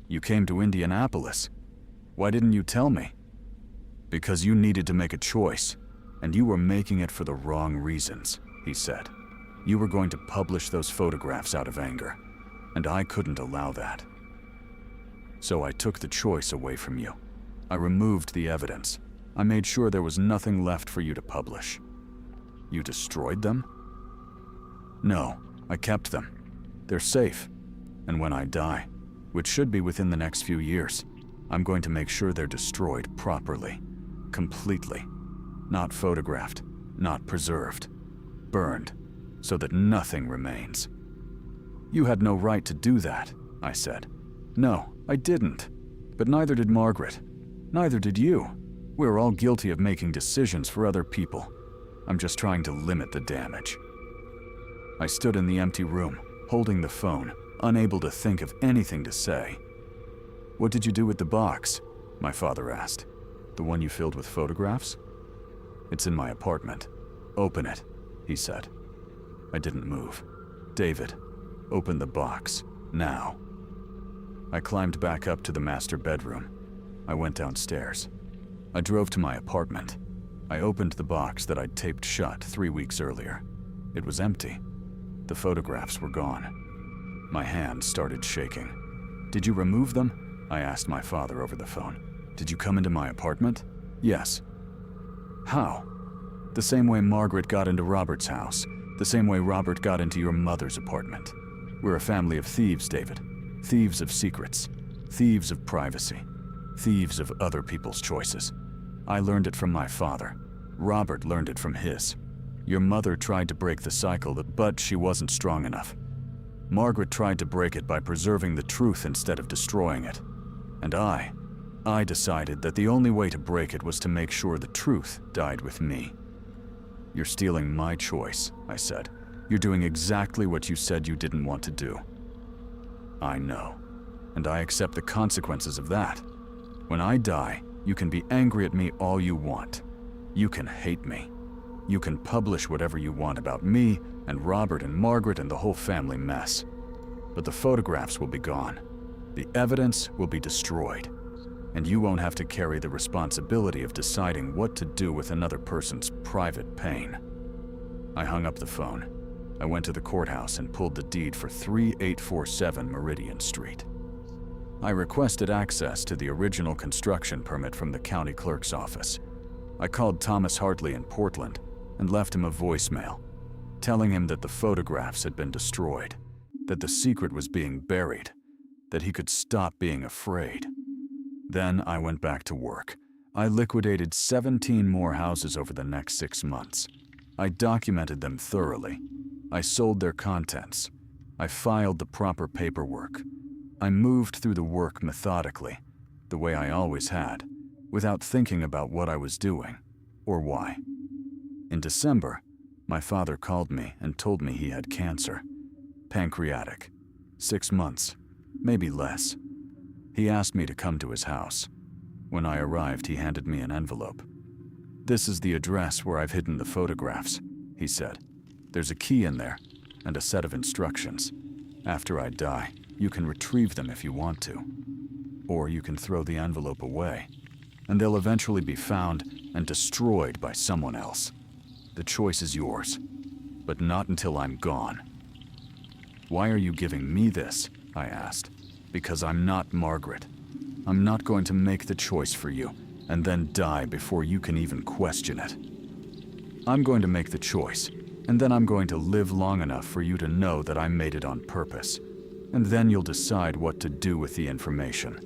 "You came to Indianapolis. Why didn't you tell me?" "Because you needed to make a choice, and you were making it for the wrong reasons," he said. "You were going to publish those photographs out of anger, and I couldn't allow that. So I took the choice away from you. I removed the evidence. I made sure there was nothing left for you to publish." "You destroyed them?" "No, I kept them. They're safe. And when I die, which should be within the next few years, I'm going to make sure they're destroyed properly, completely. Not photographed, not preserved. Burned, so that nothing remains." "You had no right to do that," I said. "No, I didn't. But neither did Margaret. Neither did you. We're all guilty of making decisions for other people. I'm just trying to limit the damage." I stood in the empty room, holding the phone, unable to think of anything to say. "What did you do with the box?" my father asked. "The one you filled with photographs?" "It's in my apartment. Open it," he said. I didn't move. "David, open the box, now." I climbed back up to the master bedroom. I went downstairs. I drove to my apartment. I opened the box that I'd taped shut 3 weeks earlier. It was empty. The photographs were gone. My hand started shaking. "Did you remove them?" I asked my father over the phone. "Did you come into my apartment?" "Yes." "How?" "The same way Margaret got into Robert's house. The same way Robert got into your mother's apartment. We're a family of thieves, David. Thieves of secrets. Thieves of privacy. Thieves of other people's choices. I learned it from my father. Robert learned it from his. Your mother tried to break the cycle, but she wasn't strong enough. Margaret tried to break it by preserving the truth instead of destroying it. And I decided that the only way to break it was to make sure the truth died with me." "You're stealing my choice," I said. "You're doing exactly what you said you didn't want to do." "I know, and I accept the consequences of that. When I die, you can be angry at me all you want. You can hate me. You can publish whatever you want about me and Robert and Margaret and the whole family mess. But the photographs will be gone. The evidence will be destroyed. And you won't have to carry the responsibility of deciding what to do with another person's private pain." I hung up the phone. I went to the courthouse and pulled the deed for 3847 Meridian Street. I requested access to the original construction permit from the county clerk's office. I called Thomas Hartley in Portland and left him a voicemail, telling him that the photographs had been destroyed, that the secret was being buried, that he could stop being afraid. Then I went back to work. I liquidated 17 more houses over the next 6 months. I documented them thoroughly. I sold their contents. I filed the proper paperwork. I moved through the work methodically, the way I always had, without thinking about what I was doing or why. In December, my father called me and told me he had cancer. Pancreatic. 6 months, maybe less. He asked me to come to his house. When I arrived, he handed me an envelope. "This is the address where I've hidden the photographs," he said. "There's a key in there and a set of instructions. After I die, you can retrieve them if you want to. Or you can throw the envelope away, and they'll eventually be found and destroyed by someone else. The choice is yours, but not until I'm gone." "Why are you giving me this?" I asked. "Because I'm not Margaret. I'm not going to make the choice for you and then die before you can even question it. I'm going to make the choice, and then I'm going to live long enough for you to know that I made it on purpose, and then you'll decide what to do with the information."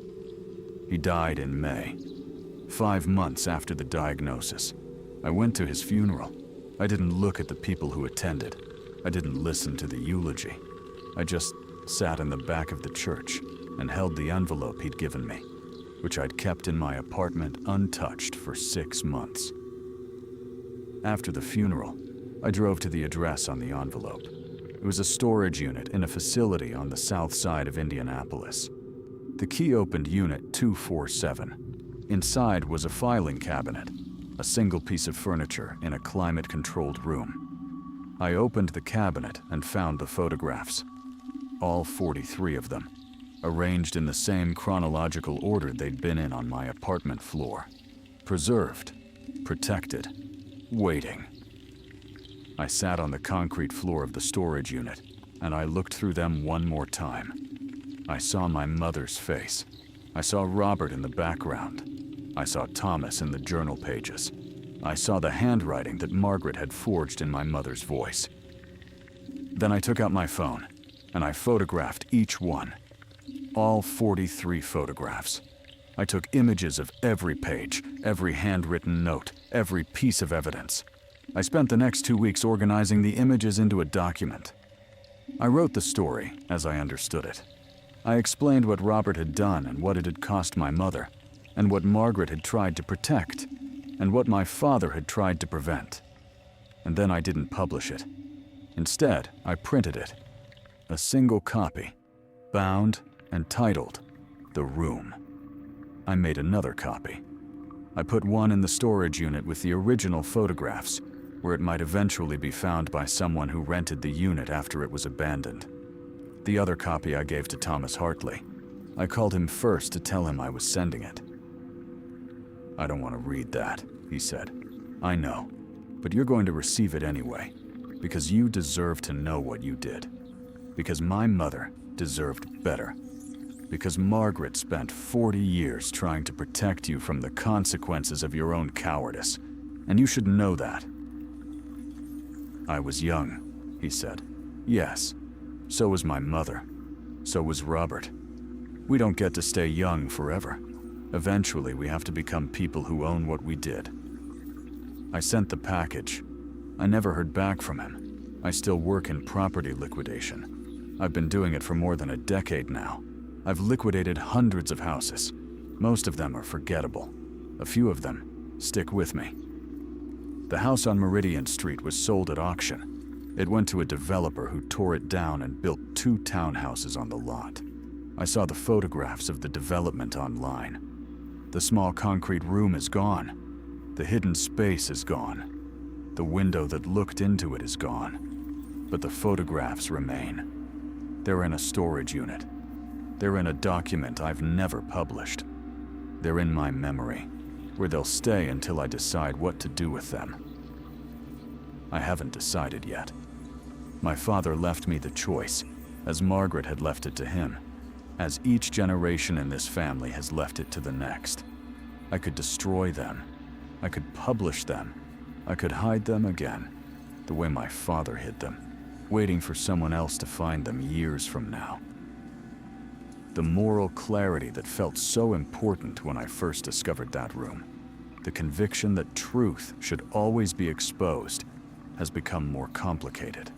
He died in May. 5 months after the diagnosis, I went to his funeral. I didn't look at the people who attended. I didn't listen to the eulogy. I just sat in the back of the church and held the envelope he'd given me, which I'd kept in my apartment untouched for 6 months. After the funeral, I drove to the address on the envelope. It was a storage unit in a facility on the south side of Indianapolis. The key opened Unit 247. Inside was a filing cabinet, a single piece of furniture in a climate-controlled room. I opened the cabinet and found the photographs, all 43 of them, arranged in the same chronological order they'd been in on my apartment floor. Preserved, protected, waiting. I sat on the concrete floor of the storage unit, and I looked through them one more time. I saw my mother's face. I saw Robert in the background. I saw Thomas in the journal pages. I saw the handwriting that Margaret had forged in my mother's voice. Then I took out my phone, and I photographed each one. All 43 photographs. I took images of every page, every handwritten note, every piece of evidence. I spent the next 2 weeks organizing the images into a document. I wrote the story as I understood it. I explained what Robert had done and what it had cost my mother, and what Margaret had tried to protect, and what my father had tried to prevent. And then I didn't publish it. Instead, I printed it. A single copy, bound and titled, "The Room." I made another copy. I put one in the storage unit with the original photographs, where it might eventually be found by someone who rented the unit after it was abandoned. The other copy I gave to Thomas Hartley. I called him first to tell him I was sending it. "I don't want to read that," he said. "I know, but you're going to receive it anyway, because you deserve to know what you did. Because my mother deserved better. Because Margaret spent 40 years trying to protect you from the consequences of your own cowardice, and you should know that." "I was young," he said. "Yes, so was my mother. So was Robert. We don't get to stay young forever. Eventually, we have to become people who own what we did." I sent the package. I never heard back from him. I still work in property liquidation. I've been doing it for more than a decade now. I've liquidated hundreds of houses. Most of them are forgettable. A few of them stick with me. The house on Meridian Street was sold at auction. It went to a developer who tore it down and built 2 townhouses on the lot. I saw the photographs of the development online. The small concrete room is gone. The hidden space is gone. The window that looked into it is gone. But the photographs remain. They're in a storage unit. They're in a document I've never published. They're in my memory, where they'll stay until I decide what to do with them. I haven't decided yet. My father left me the choice, as Margaret had left it to him, as each generation in this family has left it to the next. I could destroy them. I could publish them. I could hide them again, the way my father hid them, waiting for someone else to find them years from now. The moral clarity that felt so important when I first discovered that room, the conviction that truth should always be exposed, has become more complicated.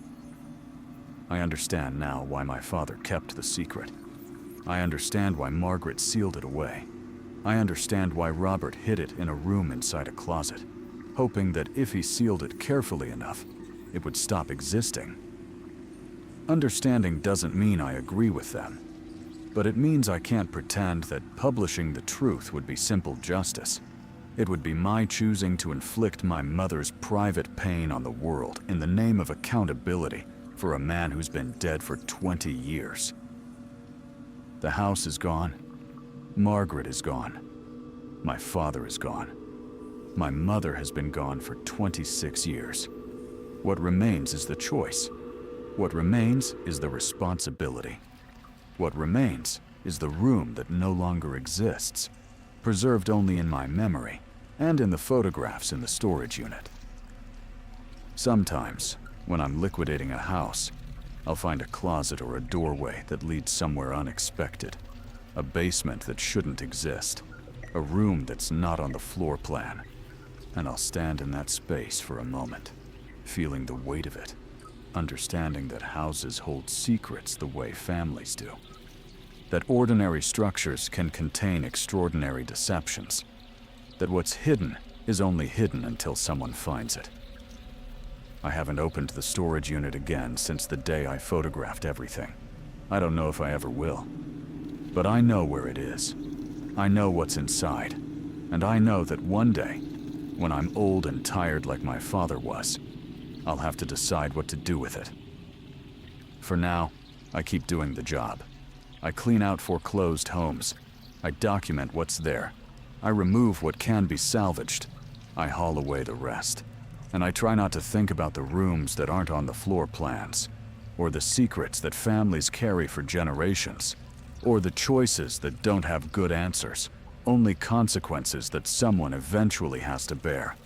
I understand now why my father kept the secret. I understand why Margaret sealed it away. I understand why Robert hid it in a room inside a closet, hoping that if he sealed it carefully enough, it would stop existing. Understanding doesn't mean I agree with them, but it means I can't pretend that publishing the truth would be simple justice. It would be my choosing to inflict my mother's private pain on the world in the name of accountability for a man who's been dead for 20 years. The house is gone. Margaret is gone. My father is gone. My mother has been gone for 26 years. What remains is the choice. What remains is the responsibility. What remains is the room that no longer exists, preserved only in my memory and in the photographs in the storage unit. Sometimes, when I'm liquidating a house, I'll find a closet or a doorway that leads somewhere unexpected, a basement that shouldn't exist, a room that's not on the floor plan, and I'll stand in that space for a moment, feeling the weight of it, understanding that houses hold secrets the way families do, that ordinary structures can contain extraordinary deceptions, that what's hidden is only hidden until someone finds it. I haven't opened the storage unit again since the day I photographed everything. I don't know if I ever will. But I know where it is. I know what's inside. And I know that one day, when I'm old and tired like my father was, I'll have to decide what to do with it. For now, I keep doing the job. I clean out foreclosed homes. I document what's there. I remove what can be salvaged. I haul away the rest. And I try not to think about the rooms that aren't on the floor plans, or the secrets that families carry for generations, or the choices that don't have good answers, only consequences that someone eventually has to bear.